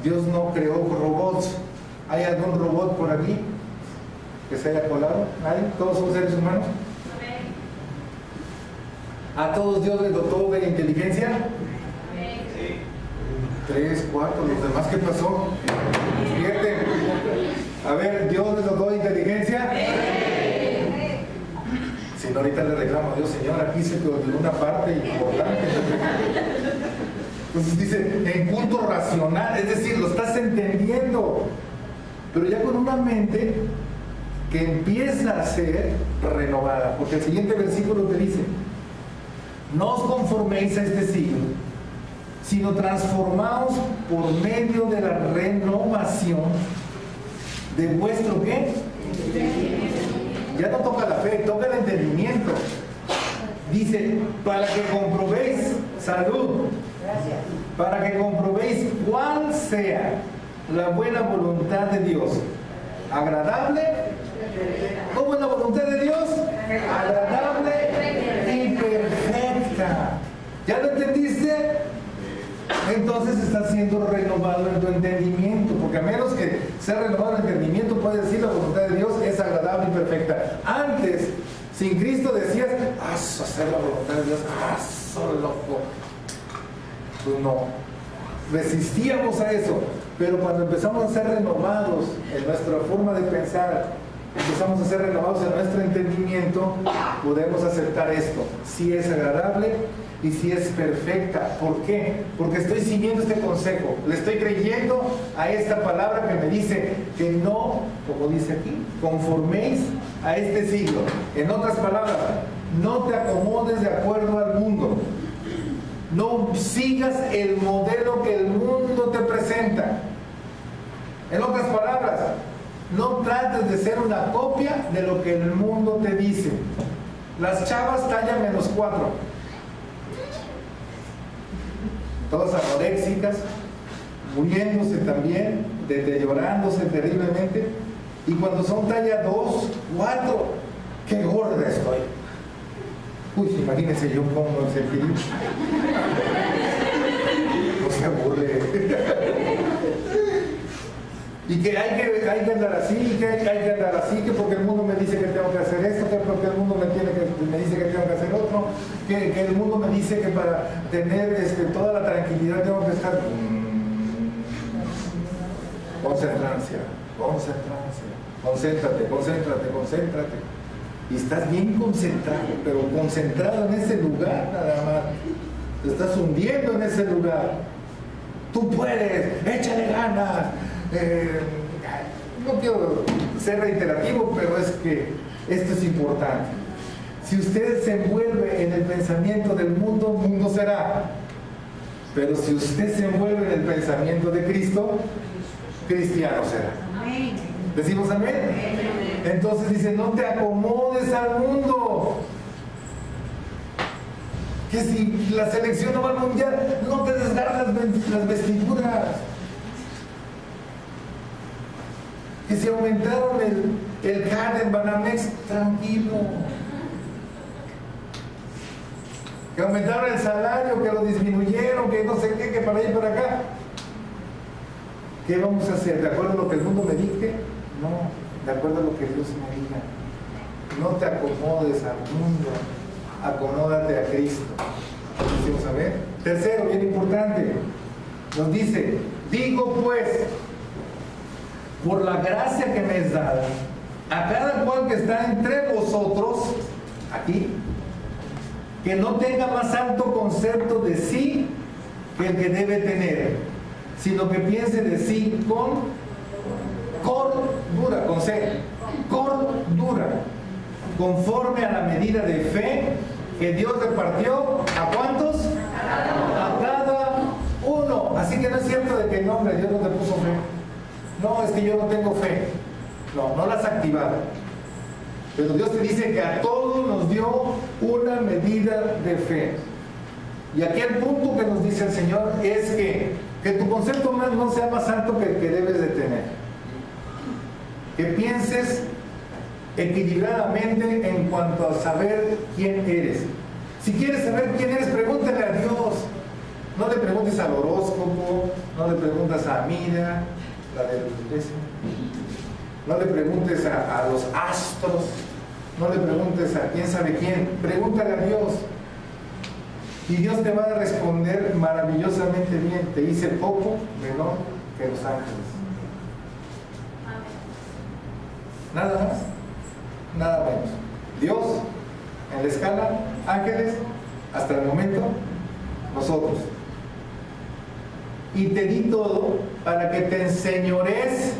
Dios no creó robots. ¿Hay algún robot por aquí que se haya colado? ¿Nadie? ¿Todos son seres humanos? ¿A todos Dios les dotó de inteligencia? Sí. 3, 4, los demás, ¿qué pasó? Fíjate. A ver, ¿Dios les dotó de inteligencia? Si no, ahorita le reclamo a Dios, Señor, aquí se te olvidó una parte importante. Entonces dice, en culto racional, es decir, lo estás entendiendo, pero ya con una mente que empieza a ser renovada, porque el siguiente versículo te dice, no os conforméis a este siglo, sino transformaos por medio de la renovación de vuestro ¿qué? Ya no toca la fe, toca el entendimiento. Dice, para que comprobéis, salud, para que comprobéis cuál sea la buena voluntad de Dios, agradable. ¿Cómo es la voluntad de Dios? Agradable y perfecta. ¿Ya lo entendiste? Entonces está siendo renovado en tu entendimiento, porque a menos que sea renovado el entendimiento, puedes decir la voluntad de Dios es agradable y perfecta. Antes, sin Cristo decías, hacer la voluntad de Dios, loco. Pues no, resistíamos a eso, pero cuando empezamos a ser renovados en nuestra forma de pensar, empezamos a ser renovados en nuestro entendimiento, podemos aceptar esto, si es agradable y si es perfecta. ¿Por qué? Porque estoy siguiendo este consejo, le estoy creyendo a esta palabra que me dice que no, como dice aquí, conforméis a este siglo. En otras palabras, no te acomodes de acuerdo al mundo, no sigas el modelo que el mundo te presenta. En otras palabras, no trates de ser una copia de lo que el mundo te dice. Las chavas talla -4, todas anoréxicas, muriéndose también, deteriorándose terriblemente, y cuando son talla 2, 4, ¡qué gorda estoy! Uy, imagínense yo cómo me sentiría. No se aburre. Y que hay que andar así, y que hay que andar así, que porque el mundo me dice que tengo que hacer esto, que porque el mundo me dice que tengo que hacer otro, que el mundo me dice que para tener toda la tranquilidad tengo que estar... Concéntrate. Y estás bien concentrado, pero concentrado en ese lugar nada más. Te estás hundiendo en ese lugar. Tú puedes, échale ganas. No quiero ser reiterativo, pero es que esto es importante. Si usted se envuelve en el pensamiento del mundo, mundo será. Pero si usted se envuelve en el pensamiento de Cristo, cristiano será. ¿Decimos amén? Entonces dice, no te acomodes al mundo. Que si la selección no va al mundial, no te desgarres las vestiduras. Que si aumentaron el CAD en Banamex, tranquilo. Que aumentaron el salario, que lo disminuyeron, que no sé qué, que para allá y para acá. ¿Qué vamos a hacer? ¿De acuerdo a lo que el mundo me dicte? No, de acuerdo a lo que Dios me diga. No te acomodes al mundo, acomódate a Cristo. ¿Decimos a ver? Tercero, bien importante, nos dice, digo pues, por la gracia que me es dada, a cada cual que está entre vosotros, aquí, que no tenga más alto concepto de sí que el que debe tener, sino que piense de sí con cordura, con C, cordura, conforme a la medida de fe que Dios repartió, ¿a cuántos? A cada uno. Así que no es cierto de que no, hombre, Dios no te puso fe. No, es que yo no tengo fe. No la has activado. Pero Dios te dice que a todos nos dio una medida de fe. Y aquí el punto que nos dice el Señor es que tu concepto no sea más alto que el que debes de tener. Que pienses equilibradamente en cuanto a saber quién eres. Si quieres saber quién eres, pregúntale a Dios. No le preguntes al horóscopo, no le preguntas a Amira, la de la iglesia. No le preguntes a los astros, no le preguntes a quién sabe quién, pregúntale a Dios. Y Dios te va a responder maravillosamente bien. Te dice poco menor que los ángeles. Nada más, nada menos. Dios, en la escala, ángeles, hasta el momento, nosotros. Y te di todo para que te enseñores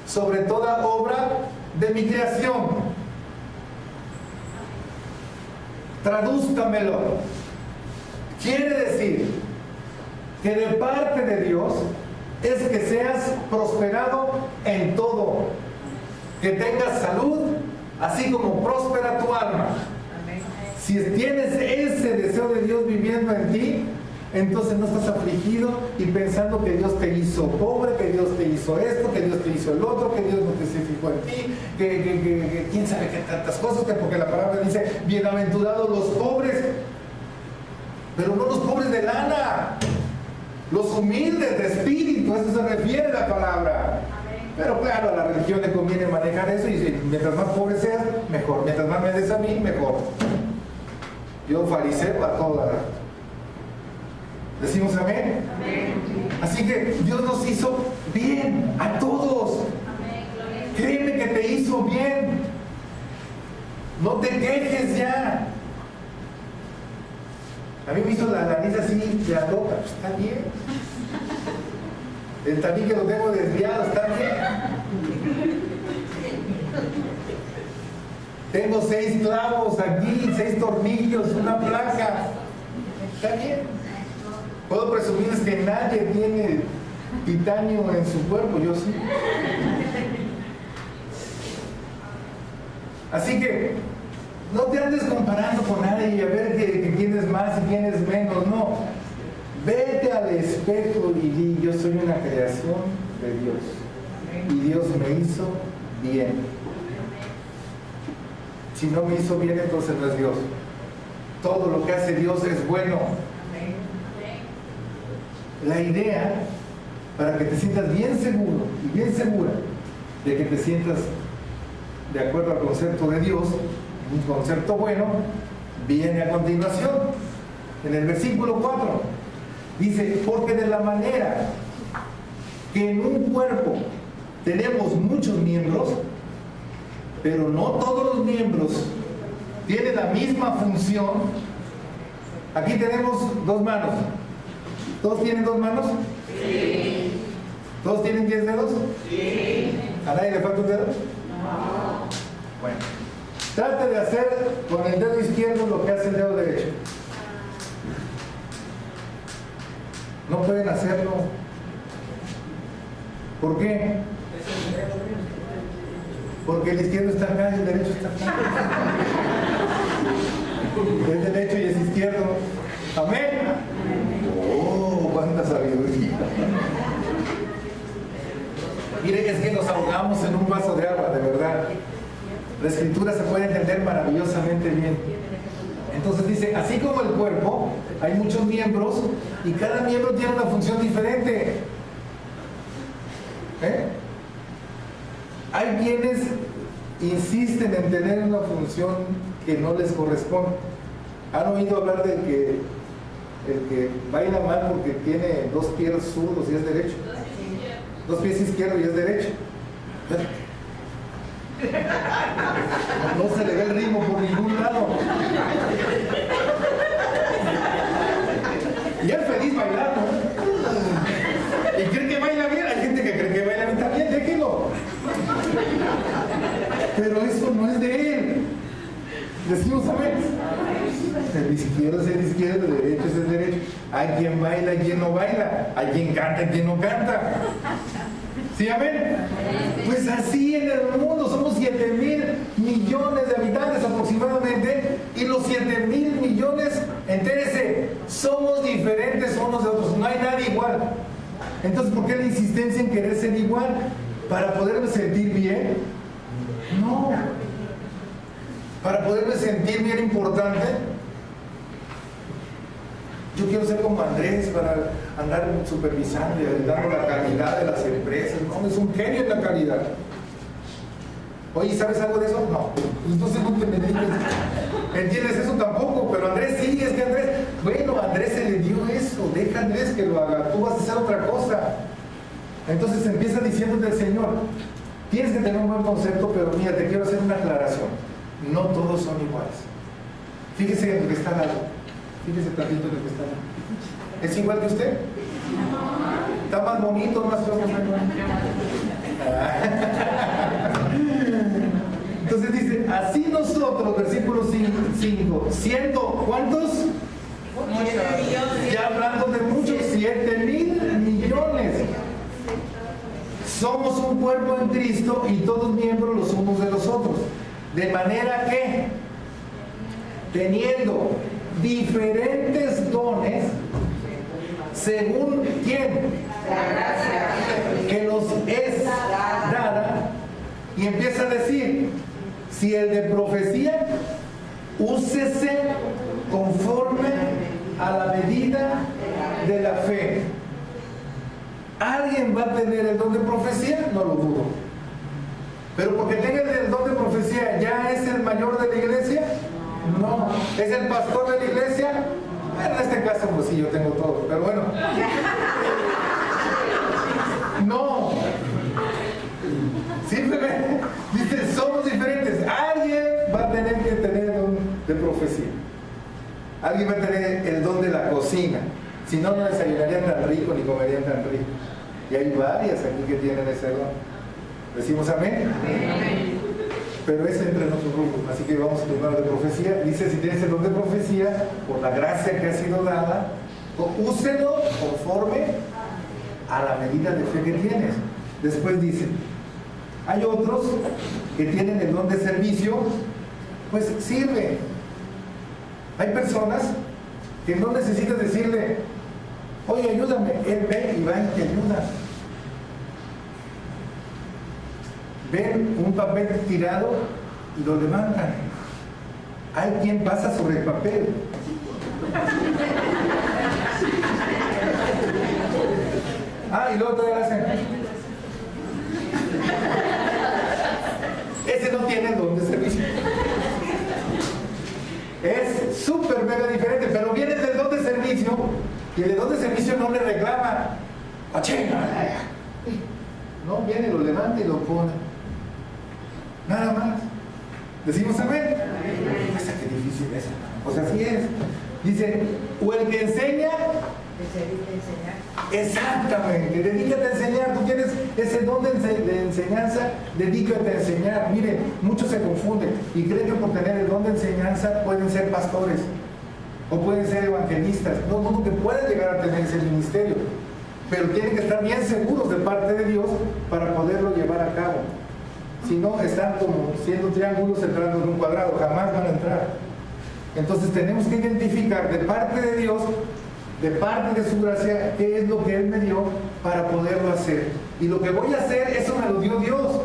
sobre toda obra de mi creación. Tradúzcamelo. Quiere decir que de parte de Dios es que seas prosperado en todo, que tengas salud, así como próspera tu alma. Si tienes ese deseo de Dios viviendo en ti, entonces no estás afligido y pensando que Dios te hizo pobre, que Dios te hizo esto, que Dios te hizo el otro, que Dios no te se fijó en ti, que quién sabe qué tantas cosas, que porque la palabra dice, bienaventurados los pobres, pero no los pobres de lana, los humildes de espíritu, a eso se refiere la palabra. Pero claro, a la religión le conviene manejar eso y mientras más pobre seas, mejor. Mientras más me des a mí, mejor. Yo fariseo a toda. ¿Decimos amén? Amén. Así que Dios nos hizo bien a todos. Amén. Créeme que te hizo bien. No te quejes ya. A mí me hizo la nariz así de la loca. Pues está bien. El tabique que lo tengo desviado, está bien. Tengo 6 clavos aquí, 6 tornillos, una placa. Está bien. Puedo presumirles que nadie tiene titanio en su cuerpo, yo sí. Así que no te andes comparando con nadie y a ver que quién es más y quién es menos, no. Vete al espejo y di, yo soy una creación de Dios. Y Dios me hizo bien. Si no me hizo bien, entonces no es Dios. Todo lo que hace Dios es bueno. La idea, para que te sientas bien seguro y bien segura de que te sientas de acuerdo al concepto de Dios, un concepto bueno, viene a continuación. En el versículo 4 dice, porque de la manera que en un cuerpo tenemos muchos miembros, pero no todos los miembros tienen la misma función. Aquí tenemos 2 manos. ¿Todos tienen 2 manos? Sí. ¿Todos tienen 10 dedos? Sí. ¿A nadie le falta un dedo? No. Bueno, trate de hacer con el dedo izquierdo lo que hace el dedo derecho. No pueden hacerlo. ¿Por qué? Porque el izquierdo está acá y el derecho está acá. Es derecho y es izquierdo. Amén. Oh, cuánta sabiduría. Mire, es que nos ahogamos en un vaso de agua, de verdad. La escritura se puede entender maravillosamente bien. Entonces dice, así como el cuerpo, hay muchos miembros y cada miembro tiene una función diferente. Hay quienes insisten en tener una función que no les corresponde. ¿Han oído hablar del que el que baila mal porque tiene 2 pies zurdos y es derecho? 2 pies izquierdos y es derecho. No se le ve el ritmo por ningún lado. Y es feliz bailando. Y cree que baila bien. Hay gente que cree que baila bien también, déjenlo. Pero eso no es de él. Decimos amén. El izquierdo es el izquierdo, el derecho es el derecho. Hay quien baila, hay quien no baila. Hay quien canta, hay quien no canta. ¿Sí, amén? Pues así en el mundo somos 7,000 millones de habitantes aproximadamente, y los 7,000 millones, entérese, somos diferentes unos de otros, no hay nadie igual. Entonces, ¿por qué la insistencia en querer ser igual? ¿Para poderme sentir bien? No. ¿Para poderme sentir bien importante? Yo quiero ser como Andrés para andar supervisando y ayudando la calidad de las empresas. No, es un genio en la calidad. Oye, ¿sabes algo de eso? No. Entonces no te me digas. ¿Entiendes eso tampoco? Pero Andrés sí, es que Andrés, bueno, a Andrés se le dio eso. Deja a Andrés que lo haga. Tú vas a hacer otra cosa. Entonces empieza diciéndote el Señor, tienes que tener un buen concepto, pero mira, te quiero hacer una aclaración. No todos son iguales. Fíjese en el que está al lado. Fíjese tantito en el que está al lado. ¿Es igual que usted? ¿Está más bonito, más feo? Entonces dice, así nosotros, versículo 5, siendo, ¿cuántos? Ya hablando de muchos, 7,000 millones. Somos un cuerpo en Cristo y todos miembros los unos de los otros. De manera que, teniendo diferentes dones, según quién, que nos es dada, y empieza a decir, si el de profecía, úsese conforme a la medida de la fe. ¿Alguien va a tener el don de profecía? No lo dudo. Pero porque tenga el don de profecía, ¿ya es el mayor de la iglesia? No. ¿Es el pastor de la iglesia? Bueno, en este caso, pues sí, yo tengo todo. Pero bueno. No. Simplemente dice, somos diferentes. Alguien va a tener que tener el don de profecía. Alguien va a tener el don de la cocina. Si no, no desayunarían tan rico ni comerían tan rico. Y hay varias aquí que tienen ese don. ¿Decimos amén? Amén. Pero es entre nuestros grupos. Así que vamos a primero de profecía. Dice, si tienes el don de profecía, por la gracia que ha sido dada, úselo conforme a la medida de fe que tienes. Después dice, hay otros que tienen el don de servicio, pues sirve. Hay personas que no necesitas decirle, oye, ayúdame, él ve y va y te ayuda. Ven un papel tirado y lo levantan. Hay quien pasa sobre el papel. Y luego todavía hacen. Ese no tiene el don de servicio. Es súper mega diferente, pero viene del don de servicio y el don de servicio no le reclama. No, viene, lo levanta y lo pone. Nada más. ¿Decimos amén? Esa qué difícil es. O sea, así es. Dice, o el que enseña. Exactamente, dedícate a enseñar. Tú tienes ese don de enseñanza, dedícate a enseñar. Miren, muchos se confunden y creen que por tener el don de enseñanza pueden ser pastores o pueden ser evangelistas. No dudo que pueden llegar a tener ese ministerio, pero tienen que estar bien seguros de parte de Dios para poderlo llevar a cabo. Si no, están como siendo triángulos entrando en un cuadrado, jamás van a entrar. Entonces tenemos que identificar de parte de Dios, de parte de su gracia, qué es lo que Él me dio para poderlo hacer. Y lo que voy a hacer, eso me lo dio Dios.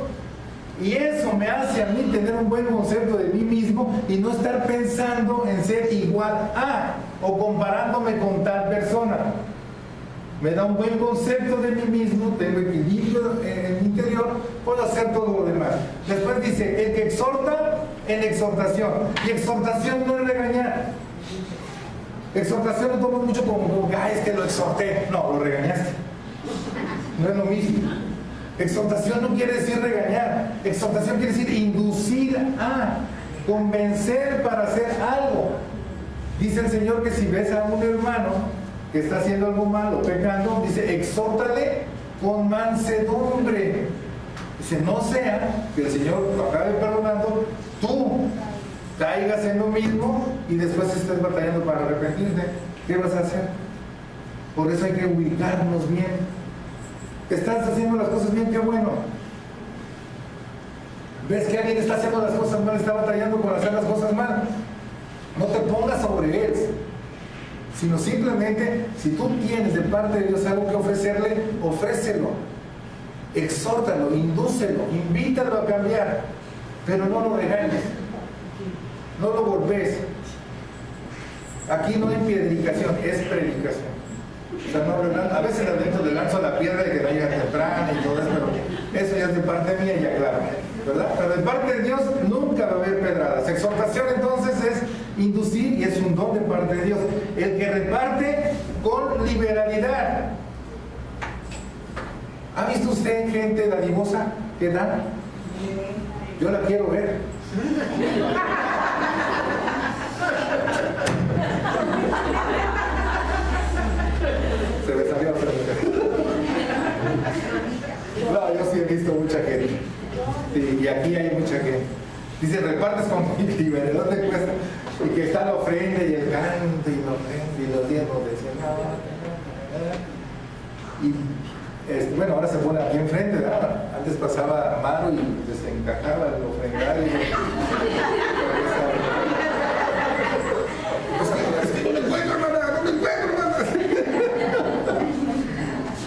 Y eso me hace a mí tener un buen concepto de mí mismo y no estar pensando en ser igual a o comparándome con tal persona. Me da un buen concepto de mí mismo, tengo equilibrio en mi interior, puedo hacer todo lo demás. Después dice, el que exhorta en exhortación. Y exhortación no es regañar. Exhortación lo tomo mucho como es que lo exhorté. No, lo regañaste. No es lo mismo. Exhortación no quiere decir regañar. Exhortación quiere decir inducir a, convencer para hacer algo. Dice el Señor que si ves a un hermano que está haciendo algo malo, pecando, dice, exhórtale con mansedumbre. Dice, no sea que el Señor lo acabe perdonando, tú caigas en lo mismo y después estés batallando para arrepentirte. ¿Qué vas a hacer? Por eso hay que ubicarnos bien. Estás haciendo las cosas bien, qué bueno. Ves que alguien está haciendo las cosas mal, está batallando por hacer las cosas mal, no te pongas sobre él, sino simplemente, si tú tienes de parte de Dios algo que ofrecerle, ofrécelo, exhórtalo, indúcelo, invítalo a cambiar, pero no lo regañes, no lo golpees. Aquí no hay predicación, es predicación. O sea, no, a veces adentro le lanzo la piedra de que no llega temprano y todo eso, pero eso ya es de parte mía, ya claro, ¿verdad? Pero de parte de Dios nunca va a haber pedradas. Exhortación entonces es inducir y es un don de parte de Dios. El que reparte con liberalidad. ¿Ha visto usted gente dadivosa que da? Yo la quiero ver. Se me salió. No, yo sí he visto mucha gente. Sí, y aquí hay mucha gente. Dice, repartes con liberalidad, ¿dónde cuesta? Y que está la ofrenda y el canto y la ofrenda y los diezmos del Señor. Y bueno, ahora se pone aquí enfrente, ¿verdad? Antes pasaba Amaro y desencajaba el ofrendario. No me encuentro, hermana, no me encuentro, hermana.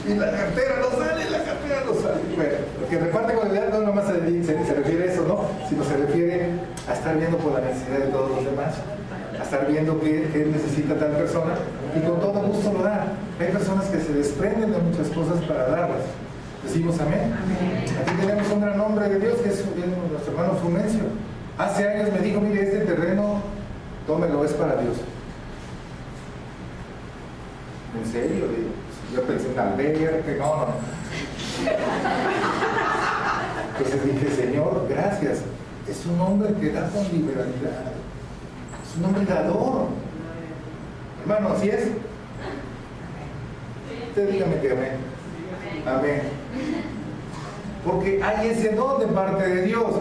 Y la cartera no sale, Bueno, lo que reparte con el dedo no nomás se refiere a eso, ¿no? Sino se refiere a estar viendo por la necesidad de todos los demás, a estar viendo qué necesita tal persona y con todo gusto lo da. Hay personas que se desprenden de muchas cosas para darlas. Decimos amén. Aquí tenemos un gran hombre de Dios que es nuestro hermano Frumencio. Hace años me dijo, mire, este terreno, tómelo, es para Dios. ¿En serio? Yo pensé en albergue, no. Entonces dije, Señor, gracias. Es un hombre que da con liberalidad. Es un hombre dador. Hermano, ¿así es? Usted dígame que amén. Amén. Porque hay ese don de parte de Dios.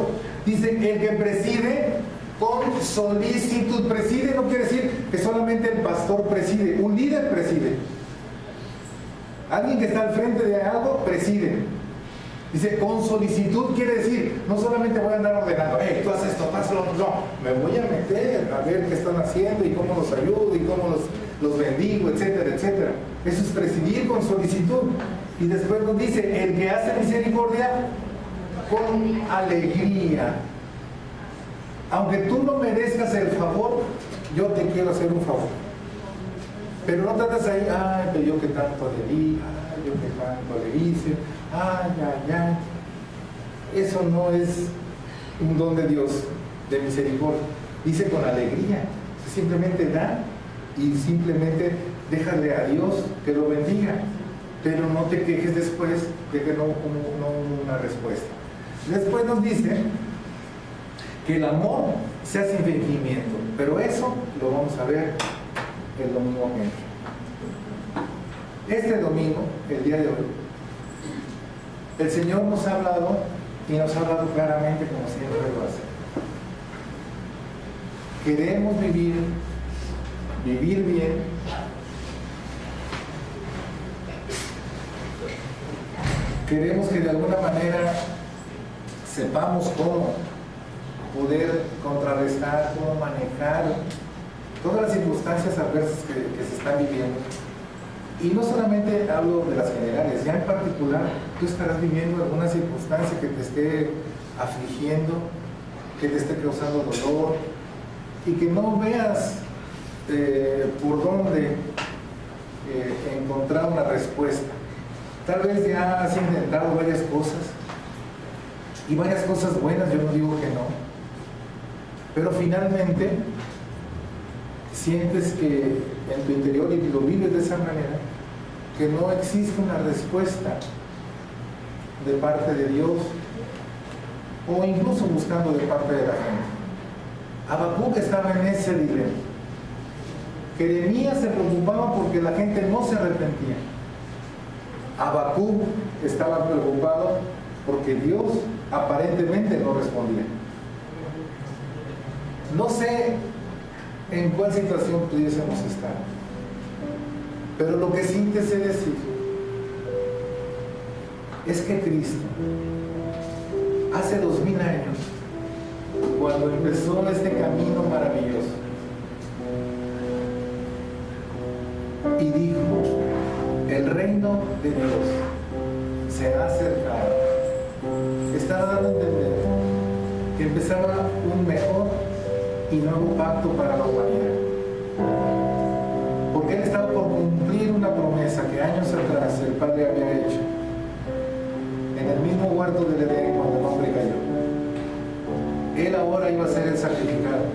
Dice, el que preside con solicitud. Preside no quiere decir que solamente el pastor preside. Un líder preside. Alguien que está al frente de algo, preside. Dice, con solicitud quiere decir, no solamente voy a andar ordenando, tú haces esto, hazlo, no, me voy a meter a ver qué están haciendo y cómo los ayudo y cómo los bendigo, etcétera, etcétera. Eso es presidir con solicitud. Y después nos dice, el que hace misericordia con alegría. Aunque tú no merezcas el favor, yo te quiero hacer un favor. Pero no tratas ahí, pero yo que tanto le di, yo que tanto le hice, Eso no es un don de Dios, de misericordia. Dice con alegría. Simplemente da y simplemente déjale a Dios que lo bendiga. Pero no te quejes después de que no hubo una respuesta. Después nos dice que el amor se hace sin fingimiento. Pero eso lo vamos a ver el domingo que entra. Este domingo, el día de hoy, el Señor nos ha hablado y nos ha hablado claramente como siempre lo hace. Queremos vivir bien, queremos que de alguna manera sepamos cómo poder contrarrestar, cómo manejar todas las circunstancias adversas que se están viviendo. Y no solamente hablo de las generales, ya en particular tú estarás viviendo alguna circunstancia que te esté afligiendo, que te esté causando dolor y que no veas por dónde encontrar una respuesta. Tal vez ya has intentado varias cosas y varias cosas buenas, yo no digo que no, pero finalmente sientes que en tu interior, y lo vives de esa manera, que no existe una respuesta de parte de Dios o incluso buscando de parte de la gente. Habacuc estaba en ese dilema. Jeremías se preocupaba porque la gente no se arrepentía. Habacuc estaba preocupado porque Dios aparentemente no respondía. No sé en cuál situación pudiésemos estar, pero lo que sí te sé decir es que Cristo hace 2000 años, cuando empezó este camino maravilloso y dijo, el reino de Dios se ha acercado, estaba dando a entender que empezaba un mejor y nuevo pacto para la humanidad, porque Él estaba por cumplir una promesa que años atrás el Padre había hecho en el mismo huerto del Edén cuando el hombre cayó. Él ahora iba a ser el sacrificado.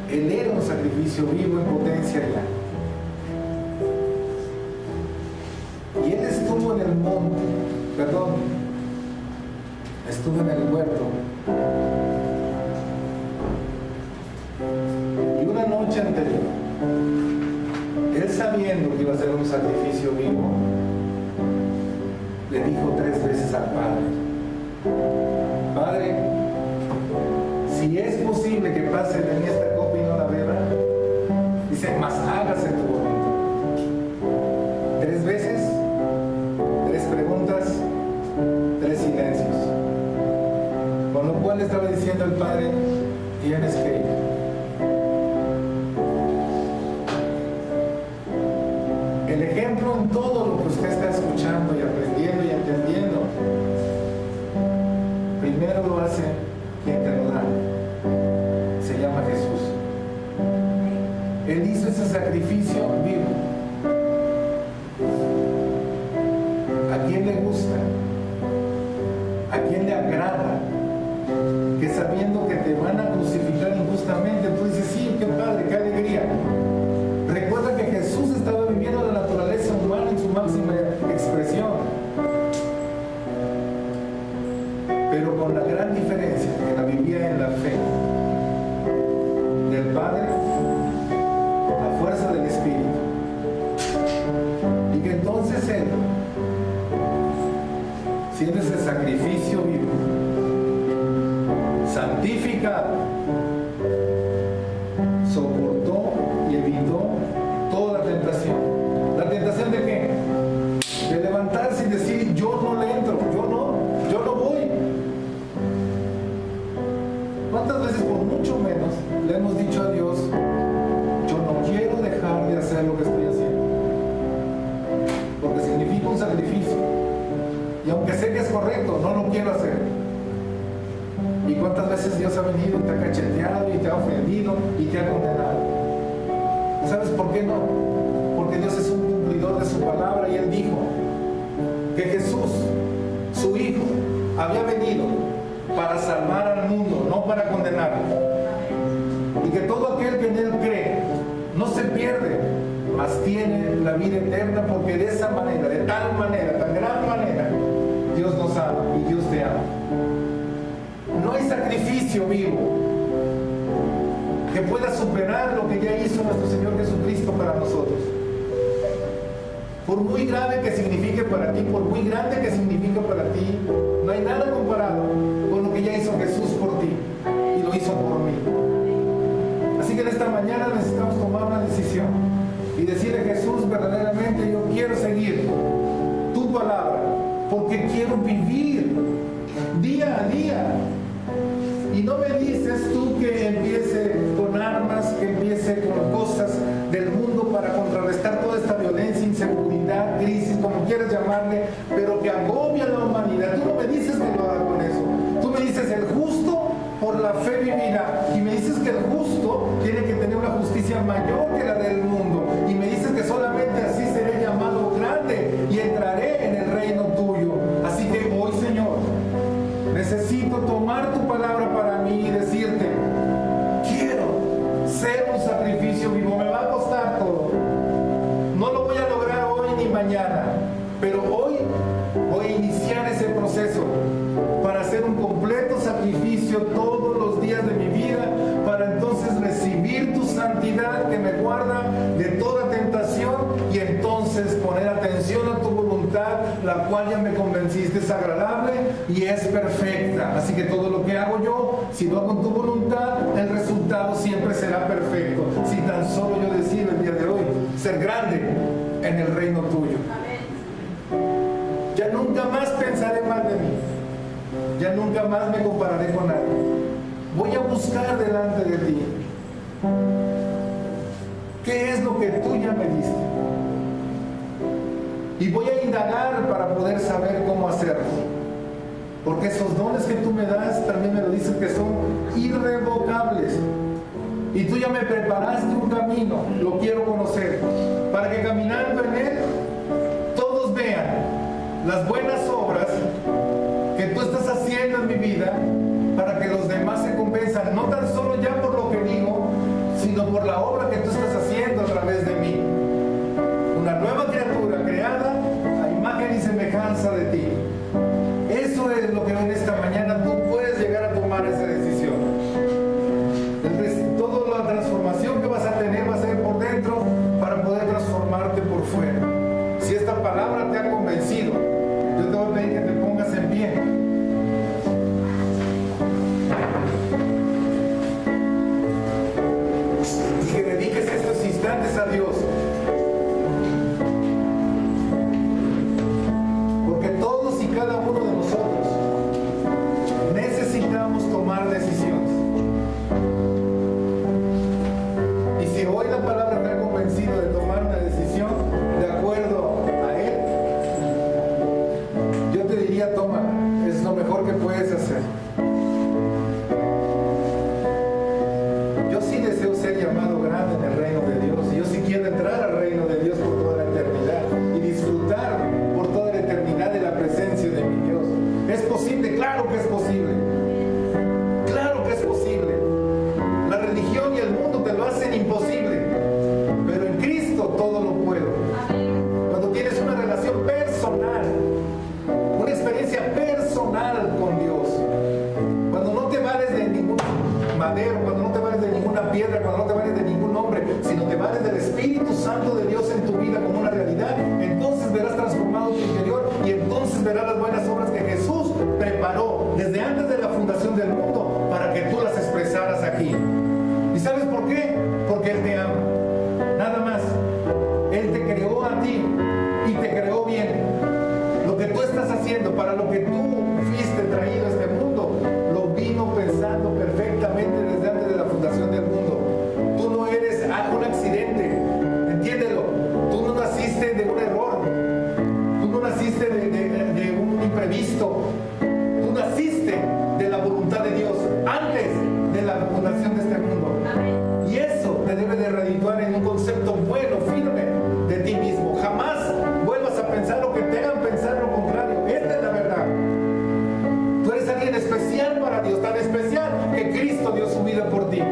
Él era un sacrificio vivo en potencia ya. Y Él estuvo en el monte, estuvo en el huerto. Y una noche anterior, Él sabiendo que iba a ser un sacrificio vivo, le dijo 3 veces al Padre: Padre, si es posible que pase de mí esta ejemplo en todo lo que usted está escuchando y aprendiendo y entendiendo. Primero lo hace quien te lo da. Se llama Jesús. Él hizo ese sacrificio vivo. ¿A quién le gusta? ¿A quién le agrada? Que sabiendo que te van a crucificar injustamente, tú dices, sí, qué padre, qué alegría. Recuerda que Jesús estaba viviendo la naturaleza humana en su máxima expresión, pero con la gran diferencia que la vivía en la fe del Padre, la fuerza del Espíritu, y que entonces Él, siendo ese sacrificio vivo, santificado, soportó y evitó toda la tentación. ¿La tentación de qué? De levantarse y decir, yo no le entro, yo no voy. ¿Cuántas veces, por mucho menos, le hemos dicho a Dios, yo no quiero dejar de hacer lo que estoy haciendo? Porque significa un sacrificio. Y aunque sé que es correcto, no lo quiero hacer. ¿Y cuántas veces Dios ha venido y te ha cacheteado y te ha ofendido y te ha condenado? ¿Sabes por qué no? Porque Dios es un cumplidor de su palabra y Él dijo que Jesús, su Hijo, había venido para salvar al mundo, no para condenarlo. Y que todo aquel que en Él cree no se pierde, mas tiene la vida eterna, porque de esa manera, de tal manera, tan gran manera, Dios nos ama y Dios te ama. No hay sacrificio vivo que pueda superar lo que ya hizo nuestro Señor Jesucristo para nosotros. Por muy grave que signifique para ti, por muy grande que signifique para ti, no hay nada comparado con lo que ya hizo Jesús por ti y lo hizo por mí. Así que en esta mañana necesitamos tomar una decisión y decirle a Jesús, verdaderamente yo quiero seguir tu palabra, porque quiero vivir día a día. Y no me dices tú que empiece con armas, que empiece con cosas del mundo para contrarrestar toda esta violencia, inseguridad, crisis, como quieras llamarle, pero que agobia a la humanidad. Tú no me dices que lo haga con eso. Tú me dices el justo por la fe vivirá. Y me dices que el justo tiene que tener una justicia mayor que la del mundo. Y me dices que solamente así seré llamado grande y entraré en el reino tuyo. Así que hoy, Señor, necesito tomar tu palabra para mí y decirte, quiero ser un sacrificio vivo. Me va a costar todo. No lo voy a lograr hoy ni mañana, pero hoy voy a iniciar ese proceso para hacer un completo sacrificio todos los días de mi vida, para entonces recibir tu santidad que me guarda de toda tentación y entonces poner atención a tu voluntad, la cual ya me convenciste es agradable y es perfecta. Así que todo lo que hago yo, si lo hago con tu voluntad, el resultado siempre será perfecto. Si tan solo yo decido el día de hoy ser grande en el reino tuyo. Ya nunca más pensaré mal de mí. Ya nunca más me compararé con nadie. Voy a buscar delante de ti qué es lo que tú ya me diste. Y voy a indagar para poder saber cómo hacerlo. Porque esos dones que tú me das, también me lo dices que son irrevocables. Y tú ya me preparaste un camino, lo quiero conocer, para que caminando en él, todos vean las buenas obras que tú estás haciendo en mi vida, para que los demás se convenzan, no tan solo ya por lo que digo, sino por la obra que tú estás haciendo a través de mí. Una nueva criatura creada a imagen y semejanza de ti. Eso es lo que en esta mañana tú puedes llegar a tomar esa decisión. Toda la transformación que vas a tener va a ser por dentro para poder transformarte por fuera. Si esta palabra te ha convencido, yo te voy a pedir que te pongas en pie. te vales de ningún hombre, sino te vales del Espíritu Santo de Dios en tu vida como una realidad, entonces verás transformado tu interior y entonces verás las buenas obras que Jesús preparó desde antes de la fundación del mundo para que tú las expresaras aquí. ¿Y sabes por qué? Porque Él te ama. Nada más. Él te creó a ti y te creó bien. Lo que tú estás haciendo, para lo que tú fuiste traído a este mundo, lo vino pensando perfectamente desde antes de la fundación del mundo. Tú no eres un accidente, entiéndelo. Tú no naciste de un error, tú no naciste de un imprevisto, tú naciste de la voluntad de Dios antes de la fundación de este mundo. Y eso te debe de redituar en un concepto bueno, firme de ti mismo. Jamás vuelvas a pensar o que te hagan pensar lo contrario. Esta es la verdad. Tú eres alguien especial para Dios, tan especial que Cristo dio su vida por ti.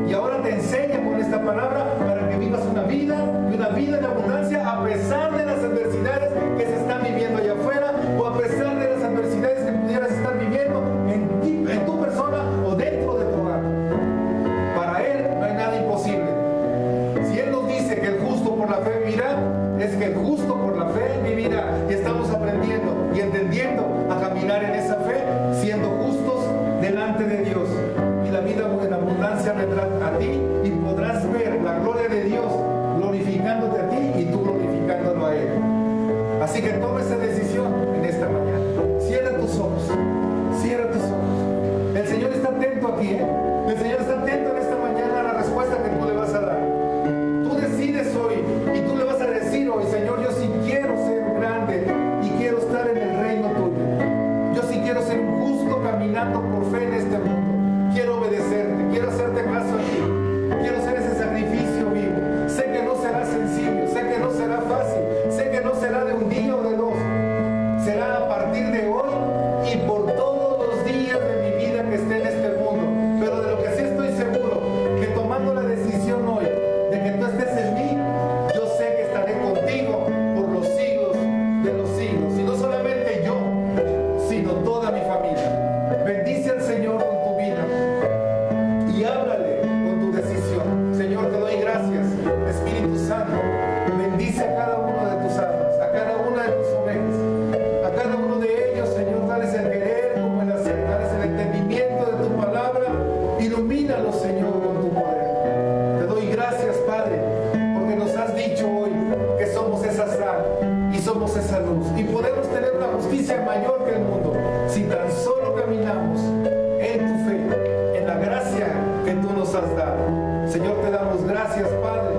Y ahora te enseña con esta palabra para que vivas una vida y una vida en abundancia a pesar de las adversidades que se están viviendo allá afuera o a pesar de las adversidades que pudieras estar viviendo en tu persona o dentro de tu hogar. Para Él no hay nada imposible. Si Él nos dice que el justo por la fe vivirá, es que el justo por la fe vivirá. Y estamos aprendiendo y entendiendo a caminar en esa fe, siendo justos delante de Dios. Y la vida en abundancia vendrá a ti y podrás ver la gloria de Dios glorificándote a ti y tú glorificándolo a Él. Así que toma esa decisión en esta mañana. Cierra tus ojos. Cierra tus ojos. El Señor está atento aquí, ¿eh? El Señor está atento en esta mañana a la respuesta que tú le vas a dar. Tú decides hoy y tú le vas a decir hoy: Señor, yo sí quiero ser grande y quiero estar en el reino tuyo. Yo sí quiero ser un justo caminando por fe en este mundo. Quiero obedecerte, quiero hacerte caso a ti. Quiero hacer ese sacrificio vivo. Sé que no será sencillo, sé que no será fácil, sé que no será de un día o de dos. Será a partir de hoy y por todos los días de mi vida que esté en este mundo. Pero de lo que sí estoy seguro, que tomando la decisión hoy de que tú estés en mí, yo sé que estaré contigo por los siglos de los siglos. Y no solamente yo, sino toda mi familia. Bendice al Señor con tu vida y háblale con tu decisión. Señor, te doy gracias, Espíritu Santo. Bendice a cada uno de tus almas, a cada una de tus ovejas, a cada uno de ellos, Señor. Dales el querer como el hacer, dales el entendimiento de tu palabra. Ilumínalos, Señor, con tu poder. Te doy gracias, Padre, porque nos has dicho hoy que somos esa sal y somos esa luz y podemos tener una justicia mayor que el mundo si tan solo caminamos en tu fe, en la gracia que tú nos has dado. Señor, te damos gracias, Padre,